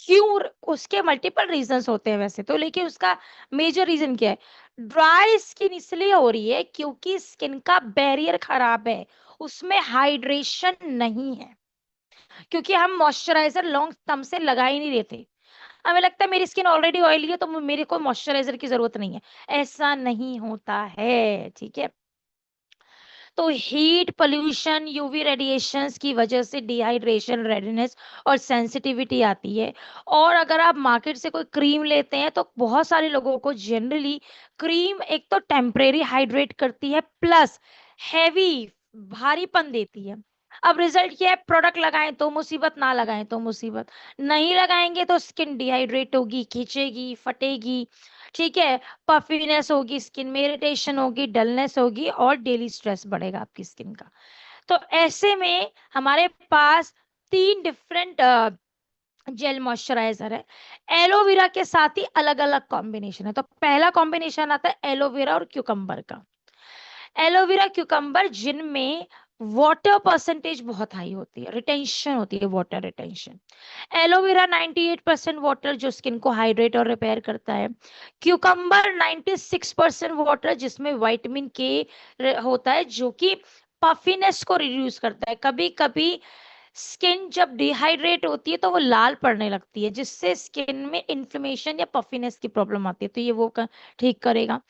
क्यों? उसके मल्टीपल रीजंस होते हैं वैसे तो, लेकिन उसका मेजर रीजन क्या है? ड्राई स्किन इसलिए हो रही है क्योंकि स्किन का बैरियर खराब है, उसमें हाइड्रेशन नहीं है, क्योंकि हम मॉइस्चराइजर लॉन्ग टर्म से लगा ही नहीं रहे थे। हमें लगता है मेरी स्किन ऑलरेडी ऑयली है तो मेरे को मॉइस्चराइजर की जरूरत नहीं है। ऐसा नहीं होता है, ठीक है। तो हीट, पोल्यूशन, यूवी रेडिएशंस की वजह से डिहाइड्रेशन, रेडनेस और सेंसिटिविटी आती है। और अगर आप मार्केट से कोई क्रीम लेते हैं तो बहुत सारे लोगों को जनरली क्रीम एक तो टेम्परेरी हाइड्रेट करती है, प्लस हैवी, भारीपन देती है। अब रिजल्ट क्या है? प्रोडक्ट लगाएं तो मुसीबत, ना लगाएं तो मुसीबत। नहीं लगाएंगे तो स्किन डिहाइड्रेट होगी, खींचेगी, फटेगी, ठीक है, पफीनेस होगी, स्किन में इरिटेशन होगी, डलनेस होगी और डेली स्ट्रेस बढ़ेगा आपकी स्किन का। तो ऐसे में हमारे पास 3 डिफरेंट जेल मॉइस्चराइजर है। एलोवेरा के साथ ही अलग अलग कॉम्बिनेशन है। तो पहला कॉम्बिनेशन आता है एलोवेरा और क्यूकम्बर का। एलोवेरा, क्यूकम्बर, जिनमें वाटर परसेंटेज बहुत हाई होती है, रिटेंशन होती है, वाटर रिटेंशन। एलोवेरा 98% वाटर, जो स्किन को हाइड्रेट और रिपेयर करता है। क्यूकम्बर 96% वाटर, जिसमें विटामिन के होता है, जो कि पफीनेस को रिड्यूस करता है। कभी कभी स्किन जब डिहाइड्रेट होती है तो वो लाल पड़ने लगती है, जिससे स्किन में इन्फ्लेमेशन या पफीनेस की प्रॉब्लम आती है, तो ये वो ठीक करेगा।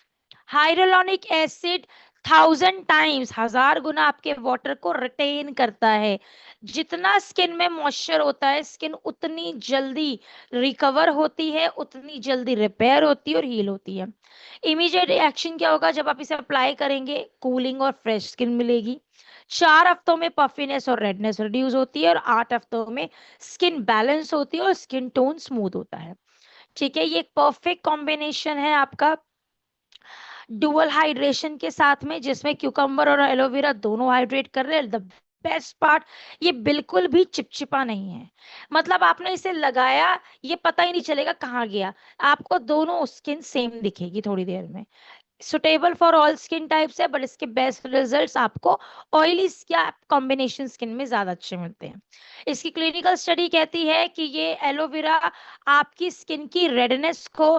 हाइड्रोलॉनिक एसिड 1000 टाइम्स, 1000 गुना आपके वाटर को रिटेन करता है। जितना स्किन में मॉइस्चर होता है, स्किन उतनी जल्दी रिकवर होती है, उतनी जल्दी रिपेयर होती है और हील होती है। इमीडिएट एक्शन क्या होगा? जब आप इसे अप्लाई करेंगे, कूलिंग और फ्रेश स्किन मिलेगी। 4 हफ्तों में पफिनेस और रेडनेस रिड्यूस होती है और 8 हफ्तों में स्किन बैलेंस होती है और स्किन टोन स्मूथ होता है, ठीक है। ये एक परफेक्ट कॉम्बिनेशन है आपका डुअल हाइड्रेशन के साथ में, जिसमें क्यूकम्बर और एलोवेरा दोनों हाइड्रेट कर रहे हैं। द बेस्ट पार्ट, ये बिल्कुल भी चिपचिपा नहीं है। मतलब आपने इसे लगाया, ये पता ही नहीं चलेगा कहाँ गया। आपको दोनों स्किन सेम दिखेगी थोड़ी देर में। Suitable for all skin types है, बट इसके बेस्ट रिजल्ट्स आपको ऑयली या कॉम्बिनेशन स्किन में ज्यादा अच्छे मिलते हैं। इसकी क्लिनिकल स्टडी कहती है कि ये एलोवेरा आपकी स्किन की रेडनेस को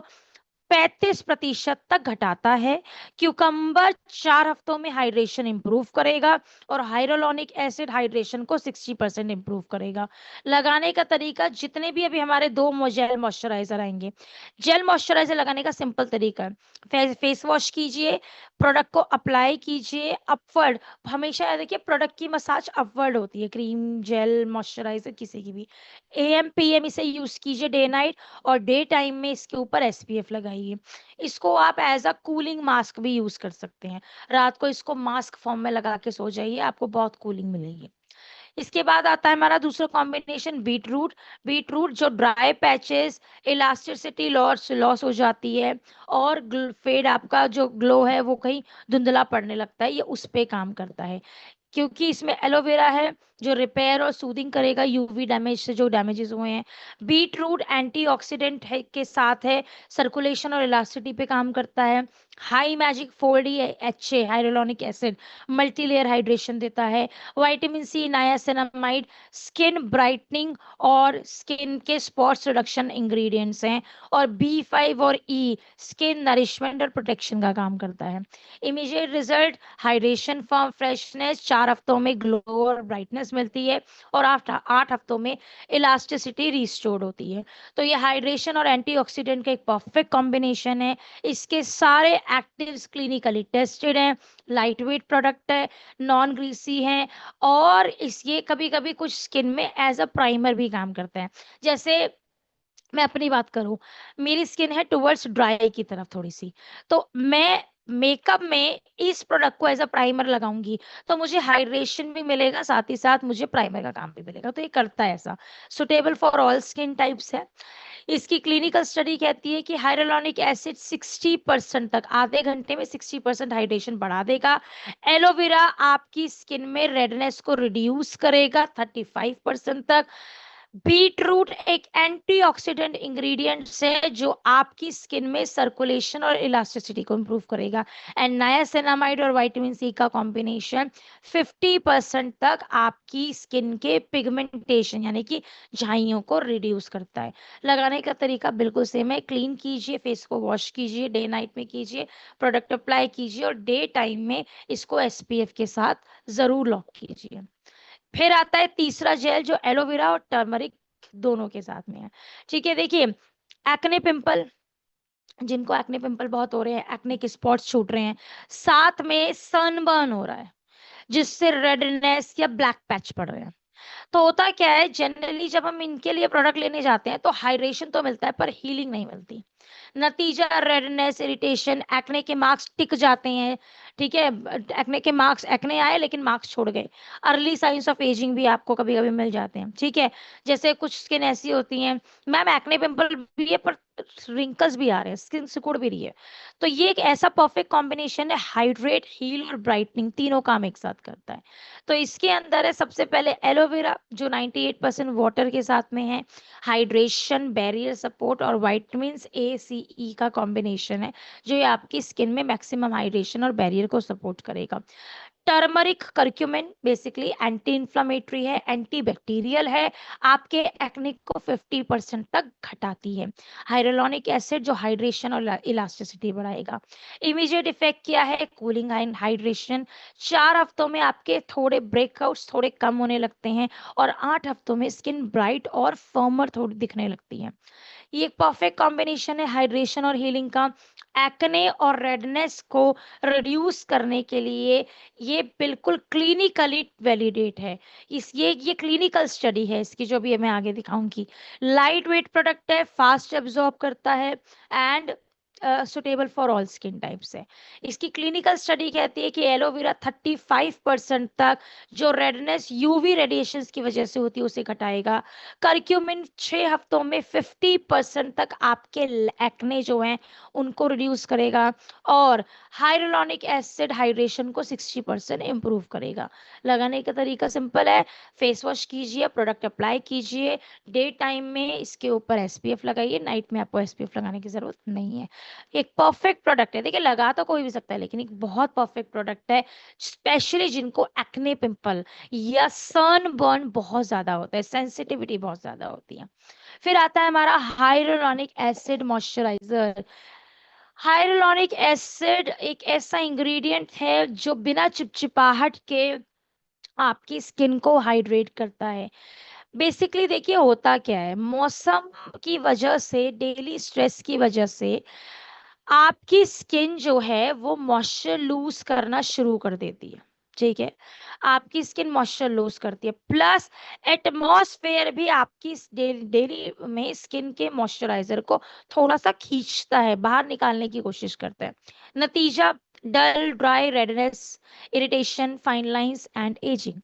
35% तक घटाता है। क्यूकम्बर 4 हफ्तों में हाइड्रेशन इंप्रूव करेगा और हाइड्रोलॉनिक एसिड हाइड्रेशन को 60% इंप्रूव करेगा। लगाने का तरीका, जितने भी अभी हमारे 2 जेल मॉइस्चराइजर आएंगे, जेल मॉइस्चराइजर लगाने का सिंपल तरीका है, फेस वॉश कीजिए, प्रोडक्ट को अप्लाई कीजिए अपवर्ड। हमेशा याद रखिए, प्रोडक्ट की मसाज अपवर्ड होती है, क्रीम, जेल, मॉइस्चराइजर, किसी की भी। AM PM इसे यूज कीजिए डे नाइट, और डे टाइम में इसके ऊपर SPF लगाइए। इसको आप एज अ कूलिंग मास्क भी यूज कर सकते हैं। रात को इसको मास्क फॉर्म में लगा के सो जाइए, आपको बहुत कूलिंग मिलेगी। इसके बाद आता है हमारा दूसरा कॉम्बिनेशन, बीटरूट। बीटरूट जो dry patches, elasticity loss loss हो जाती है और फेड, आपका जो ग्लो है वो कहीं धुंधला पड़ने लगता है, ये उस पे काम करता है। क्योंकि इसमें एलोवेरा है जो रिपेयर और सूदिंग करेगा यूवी डैमेज से जो डैमेजेस हुए हैं। बीटरूट एंटीऑक्सीडेंट है के साथ है, सर्कुलेशन और इलास्टिसिटी पे काम करता है। High magic 4D HA hyaluronic acid multilayer hydration देता है। Vitamin C, niacinamide skin brightening और स्किन के स्पॉट्स रिडक्शन इंग्रेडिएंट्स हैं। और B5 और E स्किन नरिशमेंट और प्रोटेक्शन का काम करता है। Immediate result, hydration, form, freshness, 4 हफ्तों में ग्लो और ब्राइटनेस मिलती है और आफ्टर 8 हफ्तों में इलास्टिसिटी रिस्टोर्ड होती है। तो ये हाइड्रेशन और एंटीऑक्सीडेंट का एक परफेक्ट कॉम्बिनेशन है। इसके सारे एक्टिव्स क्लिनिकली टेस्टेड हैं, लाइट वेट प्रोडक्ट है, नॉन ग्रीसी है, और इस ये कभी कभी कुछ स्किन में एज अ प्राइमर भी काम करते हैं। जैसे मैं अपनी बात करूं, मेरी स्किन है टुवर्ड्स ड्राई की तरफ थोड़ी सी, तो मैं मेकअप में इस प्रोडक्ट को एज अ प्राइमर लगाऊंगी तो मुझे हाइड्रेशन भी मिलेगा, साथ ही साथ मुझे प्राइमर का काम भी मिलेगा। तो ये करता है ऐसा, suitable for all skin types है। इसकी क्लिनिकल स्टडी कहती है कि हाइड्रोलॉनिक एसिड 60% तक, आधे घंटे में 60% हाइड्रेशन बढ़ा देगा। एलोवेरा आपकी स्किन में रेडनेस को रिड्यूस करेगा 35% तक। बीट रूट एक एंटीऑक्सीडेंट इंग्रेडिएंट है जो आपकी स्किन में सर्कुलेशन और इलास्टिसिटी को इंप्रूव करेगा। एंड नायासिनामाइड और विटामिन सी का कॉम्बिनेशन 50% तक आपकी स्किन के पिगमेंटेशन यानी कि झाइयों को रिड्यूस करता है। लगाने का तरीका बिल्कुल सेम है, क्लीन कीजिए, फेस को वॉश कीजिए, डे नाइट में कीजिए, प्रोडक्ट अप्लाई कीजिए और डे टाइम में इसको एसपीएफ के साथ जरूर लॉक कीजिए। फिर आता है तीसरा जेल जो एलोवेरा और टर्मरिक दोनों के साथ में है। ठीक है, देखिए एक्ने पिंपल, जिनको एक्ने पिंपल बहुत हो रहे हैं, एक्ने के स्पॉट्स छूट रहे हैं, साथ में सनबर्न हो रहा है जिससे रेडनेस या ब्लैक पैच पड़ रहे हैं, तो होता क्या है जनरली जब हम इनके लिए प्रोडक्ट लेने जाते हैं तो हाइड्रेशन तो मिलता है पर हीलिंग नहीं मिलती। नतीजा रेडनेस, इरिटेशन, एक्ने के मार्क्स टिक जाते हैं। ठीक है, एक्ने के मार्क्स, एक्ने आए लेकिन मार्क्स छोड़ गए। अर्ली साइंस ऑफ एजिंग भी आपको कभी कभी मिल जाते हैं। ठीक है, जैसे कुछ स्किन ऐसी होती हैं, मैम एक्ने पिंपल भी है पर रिंकल्स भी आ रहे हैं, स्किन सिकुड़ भी रही है, तो ये एक ऐसा परफेक्ट कॉम्बिनेशन है, हाइड्रेट, हील और ब्राइटनिंग तीनों काम एक साथ करता है। तो इसके अंदर है सबसे पहले एलोवेरा जो 98% वाटर के साथ में है, हाइड्रेशन, बैरियर सपोर्ट और विटामिन ए सी ई का कॉम्बिनेशन है जो ये आपकी स्किन में मैक्सिमम हाइड्रेशन और बैरियर को सपोर्ट करेगा। Turmeric curcumin basically anti inflammatory है, एंटी बैक्टीरियल है, आपके एक्ने को 50% तक घटाती है। हाइड्रोलॉनिक एसिड जो हाइड्रेशन और इलास्टिसिटी बढ़ाएगा। इमीडिएट इफेक्ट क्या है, कूलिंग एंड हाइड्रेशन। 4 हफ्तों में आपके थोड़े ब्रेकआउट्स थोड़े कम होने लगते हैं और 8 हफ्तों में स्किन ब्राइट और फर्मर थोड़ी दिखने लगती है। ये एक परफेक्ट कॉम्बिनेशन है हाइड्रेशन और हीलिंग का। एक्ने और रेडनेस को रिड्यूस करने के लिए ये बिल्कुल क्लिनिकली वैलिडेट है। इस ये क्लिनिकल स्टडी है इसकी जो भी मैं आगे दिखाऊंगी। लाइट वेट प्रोडक्ट है, फास्ट एब्जॉर्ब करता है and suitable for all skin types है। इसकी क्लिनिकल स्टडी कहती है कि एलोवेरा 35% तक जो रेडनेस यूवी रेडिएशंस की वजह से होती है उसे घटाएगा। करक्यूमिन 6 हफ्तों में 50% तक आपके एक्ने जो हैं उनको रिड्यूस करेगा और हाइड्रोलॉनिक एसिड हाइड्रेशन को 60% इंप्रूव करेगा। लगाने का तरीका सिंपल है, फेस वॉश कीजिए, प्रोडक्ट अप्लाई कीजिए, डे टाइम में इसके ऊपर एसपीएफ लगाइए, नाइट में आपको एसपीएफ लगाने की जरूरत नहीं है। एक परफेक्ट प्रोडक्ट है, देखिए लगा तो कोई भी सकता है लेकिन एक बहुत परफेक्ट प्रोडक्ट है, स्पेशली जिनको एक्ने पिंपल या सन बर्न बहुत ज्यादा होता है, सेंसिटिविटी बहुत ज्यादा होती है। फिर आता है हमारा hyaluronic acid moisturiser. Hyaluronic acid एक ऐसा इंग्रेडिएंट है जो बिना चिपचिपाहट के आपकी स्किन को हाइड्रेट करता है। बेसिकली देखिए होता क्या है, मौसम की वजह से, डेली स्ट्रेस की वजह से आपकी स्किन जो है वो मॉइस्चर लूज करना शुरू कर देती है। ठीक है, आपकी स्किन मॉइस्चर लूज करती है, प्लस एटमॉस्फेयर भी आपकी डेली में स्किन के मॉइस्चराइजर को थोड़ा सा खींचता है, बाहर निकालने की कोशिश करता है। नतीजा dull, dry, redness, irritation, fine lines and ageing.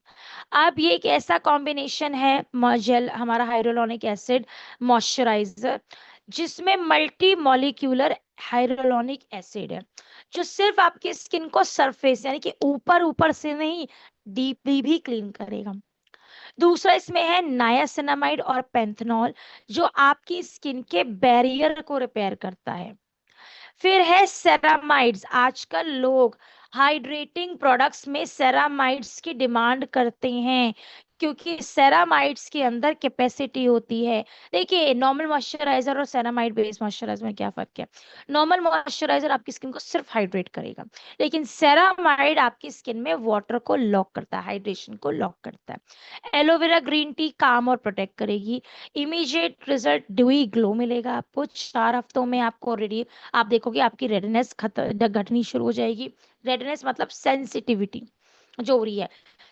अब ये एक ऐसा कॉम्बिनेशन है जेल हमारा हाइड्रोलॉनिक एसिड मॉइस्चराइजर जिसमें मल्टी मॉलिक्यूलर हाइड्रोलॉनिक एसिड है जो सिर्फ आपकी स्किन को सरफेस यानी कि ऊपर ऊपर से नहीं, डीपली भी क्लीन करेगा। दूसरा इसमें है नायासिनामाइड और पेंथनॉल जो आपकी स्किन के बैरियर को रिपेयर करता है। फिर है सेरामाइड्स, आजकल लोग हाइड्रेटिंग प्रोडक्ट्स में सेरामाइड्स की डिमांड करते हैं क्योंकि सेरामाइड्स के अंदर कैपेसिटी होती है। देखिए नॉर्मल मॉइस्चराइजर और सेरामाइड बेस्ड मॉइस्चराइजर में क्या फर्क है, नॉर्मल मॉइस्चराइजर आपकी स्किन को सिर्फ हाइड्रेट करेगा लेकिन सेरामाइड आपकी स्किन में वाटर को लॉक करता है, हाइड्रेशन को लॉक करता है। एलोवेरा ग्रीन टी काम और प्रोटेक्ट करेगी, इमीडिएट रिजल्ट, ड्यूई ग्लो मिलेगा आपको। 4 हफ्तों में आपको ऑलरेडी आप देखोगे आपकी रेडनेस घटनी शुरू हो जाएगी। रेडनेस मतलब सेंसिटिविटी जो हो रही है,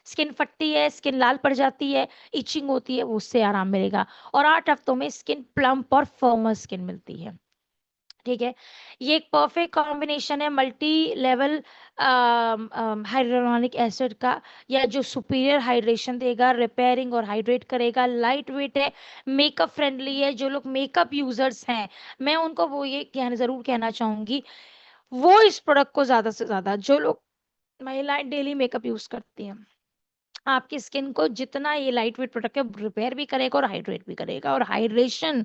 स्किन फटती है, स्किन लाल पड़ जाती है, इचिंग होती है, वो उससे आराम मिलेगा और 8 हफ्तों में स्किन प्लम्प और फर्मर स्किन मिलती है। ठीक है, ये एक परफेक्ट कॉम्बिनेशन है मल्टी लेवल हाइड्रोलॉनिक एसिड का, या जो सुपीरियर हाइड्रेशन देगा, रिपेयरिंग और हाइड्रेट करेगा, लाइट वेट है, मेकअप फ्रेंडली है। जो लोग मेकअप यूजर्स हैं मैं उनको वो ये जरूर कहना चाहूंगी, वो इस प्रोडक्ट को ज्यादा से ज्यादा, जो लोग महिलाएं डेली मेकअप यूज करती हैं आपकी स्किन को जितना ये लाइट वेट प्रोडक्ट है रिपेयर भी करेगा और हाइड्रेट भी करेगा। और हाइड्रेशन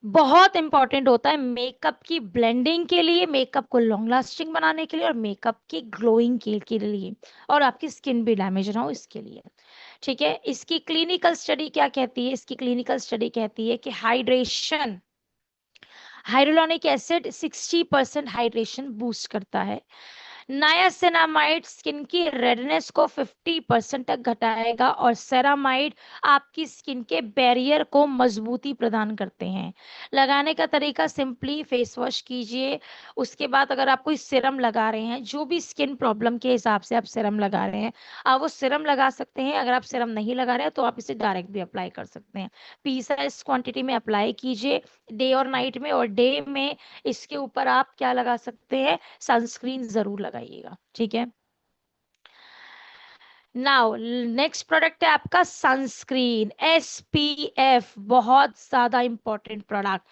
बहुत इंपॉर्टेंट होता है मेकअप की ब्लेंडिंग के लिए, मेकअप को लॉन्ग लास्टिंग बनाने के लिए, और मेकअप की ग्लोइंग के लिए, और आपकी स्किन भी डैमेज ना हो इसके लिए। ठीक है, इसकी क्लिनिकल स्टडी क्या कहती है? इसकी क्लिनिकल स्टडी कहती है कि hydration, hyaluronic acid 60% hydration boost करता है। नायासिनामाइड स्किन की रेडनेस को 50% तक घटाएगा, और सेरामाइड आपकी स्किन के बैरियर को मजबूती प्रदान करते हैं। लगाने का तरीका सिंपली फेस वॉश कीजिए, उसके बाद अगर आप कोई सिरम लगा रहे हैं, जो भी स्किन प्रॉब्लम के हिसाब से आप सिरम लगा रहे हैं, आप वो सिरम लगा सकते हैं। अगर आप सिरम नहीं लगा रहे हैं तो आप इसे डायरेक्ट भी अप्लाई कर सकते हैं। पीस क्वांटिटी में अप्लाई कीजिए डे और नाइट में, और डे में इसके ऊपर आप क्या लगा सकते हैं, सनस्क्रीन जरूर लगाइएगा। ठीक है, नाउ नेक्स्ट प्रोडक्ट है आपका सनस्क्रीन, SPF, बहुत ज्यादा इंपॉर्टेंट प्रोडक्ट।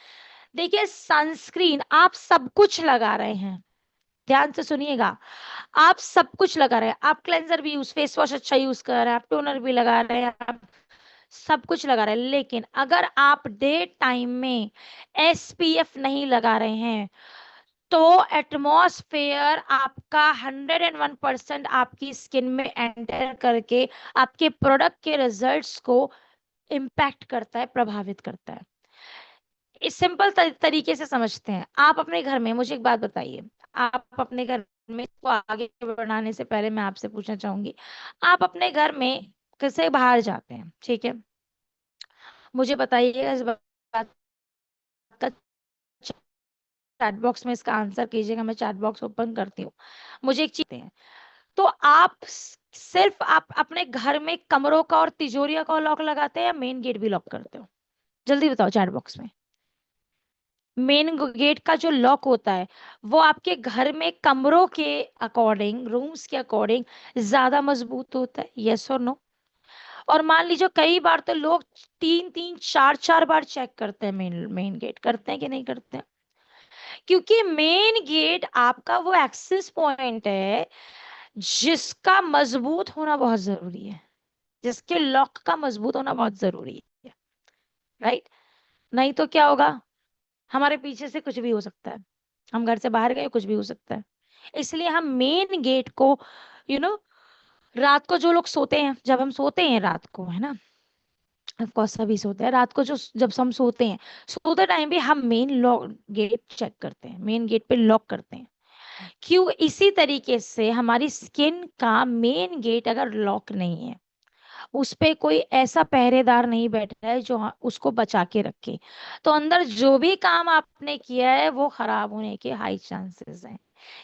देखिए सनस्क्रीन आप सब कुछ लगा रहे हैं, ध्यान से सुनिएगा, आप सब कुछ लगा रहे हैं, आप क्लेंजर भी यूज, फेस वॉश अच्छा यूज कर रहे हैं, आप टोनर भी लगा रहे हैं, आप सब कुछ लगा रहे हैं, लेकिन अगर आप डे टाइम में SPF नहीं लगा रहे हैं तो एटमॉस्फेयर आपका 101% आपकी स्किन में एंटर करके आपके प्रोडक्ट के रिजल्ट्स को इम्पैक्ट करता है, प्रभावित करता है। इस सिंपल तरीके से समझते हैं। आप अपने घर में, मुझे एक बात बताइए, आप अपने घर में, इसको आगे बढ़ाने से पहले मैं आपसे पूछना चाहूंगी, आप अपने घर में कैसे बाहर जाते हैं? ठीक है, मुझे बताइएगा इस बात का, चैट बॉक्स में इसका आंसर कीजिएगा, मैं चैट बॉक्स ओपन करती हूँ। मुझे एक चीज है, तो आप सिर्फ आप अपने घर में कमरों का और तिजोरियों का लॉक लगाते हैं या मेन गेट भी लॉक करते हो? जल्दी बताओ चैट बॉक्स में। मेन गेट का जो लॉक होता है वो आपके घर में कमरों के अकॉर्डिंग, रूम्स के अकॉर्डिंग ज्यादा मजबूत होता है, यस और नो? और मान लीजिए कई बार तो लोग 3-3 4-4 बार चेक करते हैं, मेन मेन गेट करते हैं कि नहीं करते हैं? क्योंकि मेन गेट आपका वो एक्सेस पॉइंट है जिसका मजबूत होना बहुत जरूरी है, जिसके लॉक का मजबूत होना बहुत जरूरी है, राइट? नहीं तो क्या होगा, हमारे पीछे से कुछ भी हो सकता है, हम घर से बाहर गए कुछ भी हो सकता है। इसलिए हम मेन गेट को, यू नो, रात को जो लोग सोते हैं, जब हम सोते हैं रात को, है ना, ऑफ कोर्स सभी सोते हैं रात को, जो जब हम सोते हैं, सोते टाइम भी हम मेन लॉक गेट चेक करते हैं, मेन गेट पे लॉक करते हैं। क्यों? इसी तरीके से हमारी स्किन का मेन गेट अगर लॉक नहीं है, उस पे कोई ऐसा पहरेदार नहीं बैठा है जो उसको बचा के रखे, तो अंदर जो भी काम आपने किया है वो खराब होने के हाई चांसेस हैं।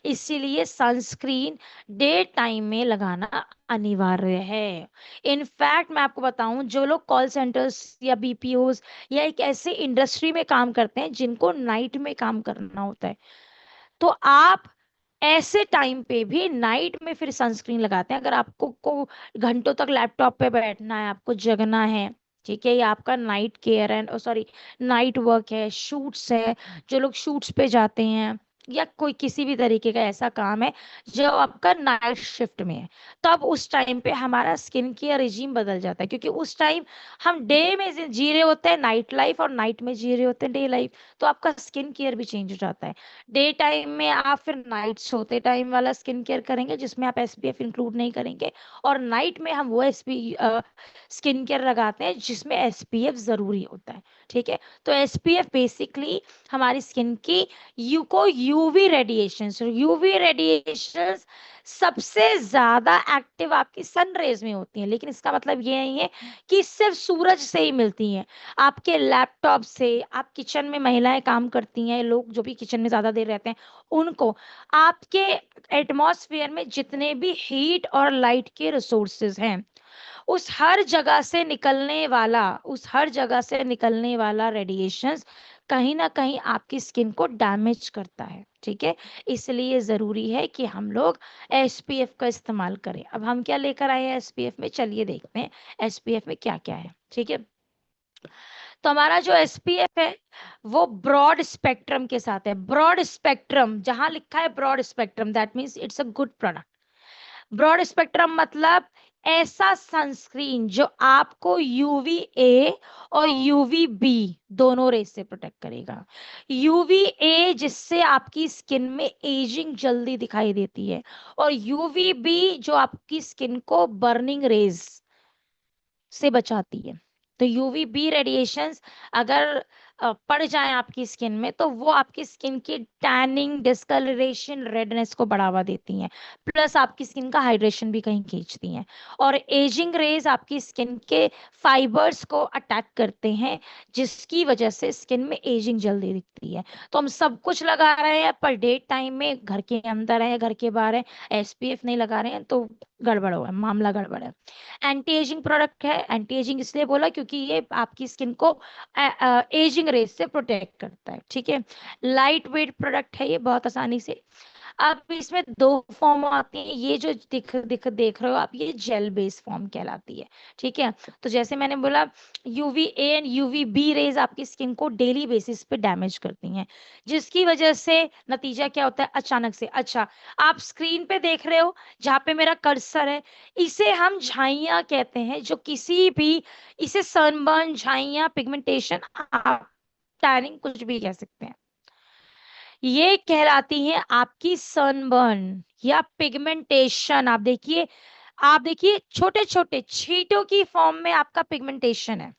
इसीलिए सनस्क्रीन डे टाइम में लगाना अनिवार्य है। इनफैक्ट मैं आपको बताऊं, जो लोग कॉल सेंटर्स या BPOs या एक ऐसे इंडस्ट्री में काम करते हैं जिनको नाइट में काम करना होता है, तो आप ऐसे टाइम पे भी नाइट में फिर सनस्क्रीन लगाते हैं। अगर आपको को घंटों तक लैपटॉप पे बैठना है, आपको जगना है, ठीक है, ये आपका नाइट केयर है, सॉरी नाइट वर्क है, शूट्स है, जो लोग शूट्स पे जाते हैं, या कोई किसी भी तरीके का ऐसा काम है जो आपका नाइट शिफ्ट में है, तो अब उस टाइम पे हमारा स्किन केयर रिजीम बदल जाता है, क्योंकि उस टाइम हम डे में जी रहे होते हैं नाइट लाइफ, और नाइट में जी रहे होते हैं डे लाइफ, तो आपका स्किन केयर भी चेंज हो जाता है। डे टाइम में आप फिर नाइट सोते टाइम वाला स्किन केयर करेंगे जिसमें आप SPF इंक्लूड नहीं करेंगे, और नाइट में हम वो स्किन केयर लगाते हैं जिसमें SPF जरूरी होता है। ठीक है, तो SPF बेसिकली हमारी स्किन की यूवी रेडिएशन सबसे ज्यादा एक्टिव आपकी सन रेज में होती हैं, लेकिन इसका मतलब ये नहीं है कि सिर्फ सूरज से ही मिलती हैं। आपके लैपटॉप से, आप किचन में महिलाएं काम करती हैं, लोग जो भी किचन में ज्यादा देर रहते हैं, उनको आपके एटमॉस्फेयर में जितने भी हीट और लाइट के रिसोर्सेज हैं, उस हर जगह से निकलने वाला रेडिएशंस कहीं ना कहीं आपकी स्किन को डैमेज करता है। ठीक है, इसलिए जरूरी है कि हम लोग SPF का इस्तेमाल करें। अब हम क्या लेकर आए हैं SPF में, चलिए देखते हैं SPF में क्या क्या है। ठीक है, तो हमारा जो SPF है वो ब्रॉड स्पेक्ट्रम के साथ है। ब्रॉड स्पेक्ट्रम, जहां लिखा है broad spectrum, that means it's a good product. Broad spectrum मतलब ऐसा सनस्क्रीन जो आपको यूवी ए और यूवी बी दोनों रेस से प्रोटेक्ट करेगा। यूवी ए जिससे आपकी स्किन में एजिंग जल्दी दिखाई देती है, और यूवी बी जो आपकी स्किन को बर्निंग रेज से बचाती है। तो यूवी बी रेडिएशंस अगर पड़ जाए आपकी स्किन में, तो वो आपकी स्किन की टैनिंग, डिस्कलरेशन, रेडनेस को बढ़ावा देती हैं, प्लस आपकी स्किन का हाइड्रेशन भी कहीं खींचती हैं। और एजिंग रेज आपकी स्किन के फाइबर्स को अटैक करते हैं, जिसकी वजह से स्किन में एजिंग जल्दी दिखती है। तो हम सब कुछ लगा रहे हैं, पर डे टाइम में घर के अंदर है, घर के बाहर है, एसपीएफ नहीं लगा रहे हैं, तो गड़बड़ हुआ है, मामला गड़बड़ है। एंटी एजिंग प्रोडक्ट है। एंटी एजिंग इसलिए बोला क्योंकि ये आपकी स्किन को एजिंग रेस से प्रोटेक्ट करता है। ठीक है, लाइट वेट प्रोडक्ट है ये, बहुत आसानी से। अब इसमें दो फॉर्म आती हैं, ये जो देख रहे हो आप, ये जेल बेस्ड फॉर्म कहलाती है। ठीक है, तो जैसे मैंने बोला, UV A and UV B rays आपकी स्किन को डेली बेसिस पे डैमेज करती हैं, जिसकी वजह से नतीजा क्या होता है अचानक से। अच्छा, आप स्क्रीन पे देख रहे हो जहाँ पे मेरा कर्सर है, इसे हम झाइयाँ कहते हैं, जो किसी भी, इसे सनबर्न, झाइयाँ, पिगमेंटेशन, आप टैनिंग कुछ भी कह सकते हैं, ये कहलाती है आपकी सनबर्न या पिगमेंटेशन। आप देखिए छोटे छोटे छींटों की फॉर्म में आपका पिगमेंटेशन है,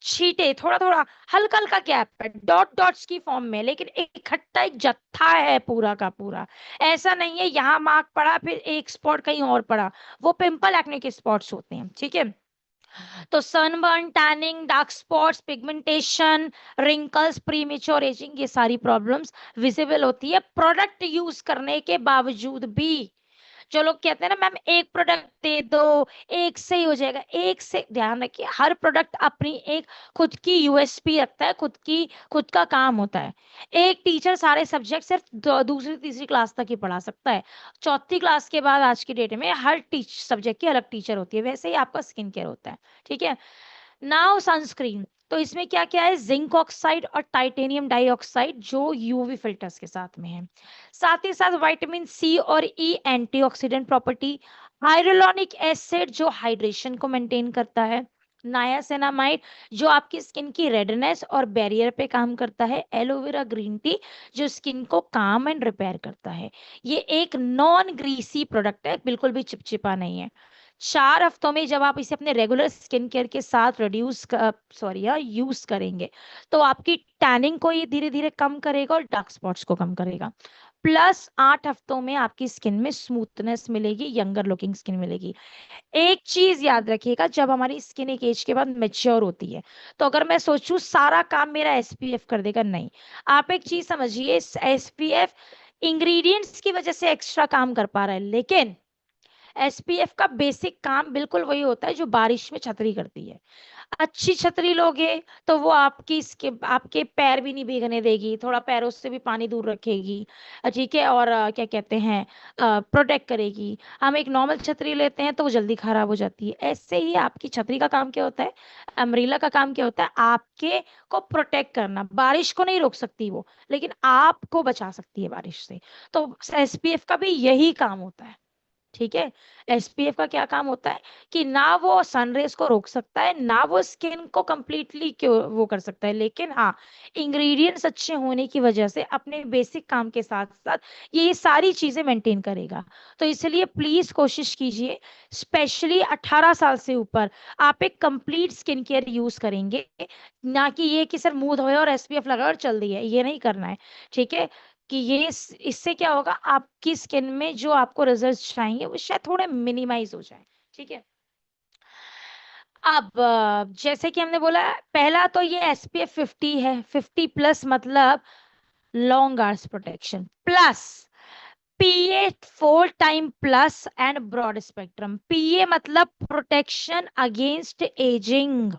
छींटे, थोड़ा थोड़ा, हल्का हल्का गैप है, डॉट डॉट्स की फॉर्म में, लेकिन इकट्ठा एक जत्था है पूरा का पूरा। ऐसा नहीं है यहाँ मार्क पड़ा फिर एक स्पॉट कहीं और पड़ा, वो पिंपल एक्ने के स्पॉट्स होते हैं। ठीक है, तो sunburn, tanning, dark spots, pigmentation, wrinkles, premature ageing, ये सारी प्रॉब्लम्स विजिबल होती है प्रोडक्ट यूज करने के बावजूद भी। जो लोग कहते हैं ना मैम एक प्रोडक्ट दे दो, एक से ही हो जाएगा, एक से, ध्यान रखिए हर प्रोडक्ट अपनी एक खुद की यूएसपी रखता है, खुद का काम होता है। एक टीचर सारे सब्जेक्ट सिर्फ दूसरी तीसरी क्लास तक ही पढ़ा सकता है, चौथी क्लास के बाद आज की डेट में हर सब्जेक्ट की अलग टीचर होती है, वैसे ही आपका स्किन केयर होता है। ठीक है, नाउ सनस्क्रीन, तो इसमें क्या क्या है, जिंक ऑक्साइड और टाइटेनियम डाइऑक्साइड जो यूवी फिल्टर्स के साथ में है, साथ ही साथ विटामिन सी और ई एंटीऑक्सीडेंट प्रॉपर्टी, हाइड्रोलॉनिक एसिड जो हाइड्रेशन को मेंटेन करता है, नायासिनामाइड जो आपकी स्किन की रेडनेस और बैरियर पे काम करता है, एलोवेरा ग्रीन टी जो स्किन को काम एंड रिपेयर करता है। ये एक नॉन ग्रीसी प्रोडक्ट है, बिल्कुल भी चिपचिपा नहीं है। 4 हफ्तों में जब आप इसे अपने रेगुलर स्किन केयर के साथ यूज करेंगे, तो आपकी टैनिंग को ये धीरे धीरे कम करेगा और डार्क स्पॉट्स को कम करेगा, प्लस 8 हफ्तों में आपकी स्किन में स्मूथनेस मिलेगी, यंगर लुकिंग स्किन मिलेगी। एक चीज याद रखिएगा, जब हमारी स्किन एक एज के बाद मेच्योर होती है, तो अगर मैं सोचूं सारा काम मेरा एसपीएफ कर देगा, नहीं। आप एक चीज समझिए, एसपीएफ इंग्रेडिएंट्स की वजह से एक्स्ट्रा काम कर पा रहा है, लेकिन एसपीएफ का बेसिक काम बिल्कुल वही होता है जो बारिश में छतरी करती है। अच्छी छतरी लोगे तो वो आपके पैर भी नहीं भीगने देगी, थोड़ा पैरों से भी पानी दूर रखेगी। ठीक है, और क्या कहते हैं, प्रोटेक्ट करेगी। हम एक नॉर्मल छतरी लेते हैं तो वो जल्दी खराब हो जाती है। ऐसे ही आपकी छतरी का काम क्या होता है, अम्ब्रेला का काम क्या होता है, आपके को प्रोटेक्ट करना। बारिश को नहीं रोक सकती वो, लेकिन आपको बचा सकती है बारिश से। तो एसपीएफ का भी यही काम होता है। ठीक है, एसपीएफ का क्या काम होता है कि ना वो सनरेज को रोक सकता है, ना वो स्किन को कंप्लीटली वो कर सकता है, लेकिन हाँ, इंग्रेडिएंट्स अच्छे होने की वजह से अपने बेसिक काम के साथ साथ ये सारी चीजें मेंटेन करेगा। तो इसलिए प्लीज कोशिश कीजिए, स्पेशली 18 साल से ऊपर आप एक कंप्लीट स्किन केयर यूज करेंगे, ना कि ये कि सर मुंह धोए और एसपीएफ लगाए और चल दिए, ये नहीं करना है। ठीक है, कि ये इससे क्या होगा, आपकी स्किन में जो आपको रिजल्ट्स चाहिए वो शायद थोड़े मिनिमाइज हो जाए। ठीक है, अब जैसे कि हमने बोला, पहला तो ये एसपीएफ 50 है, 50 प्लस मतलब long hours protection, plus PA 4 time plus and broad spectrum. PA मतलब प्रोटेक्शन अगेंस्ट एजिंग।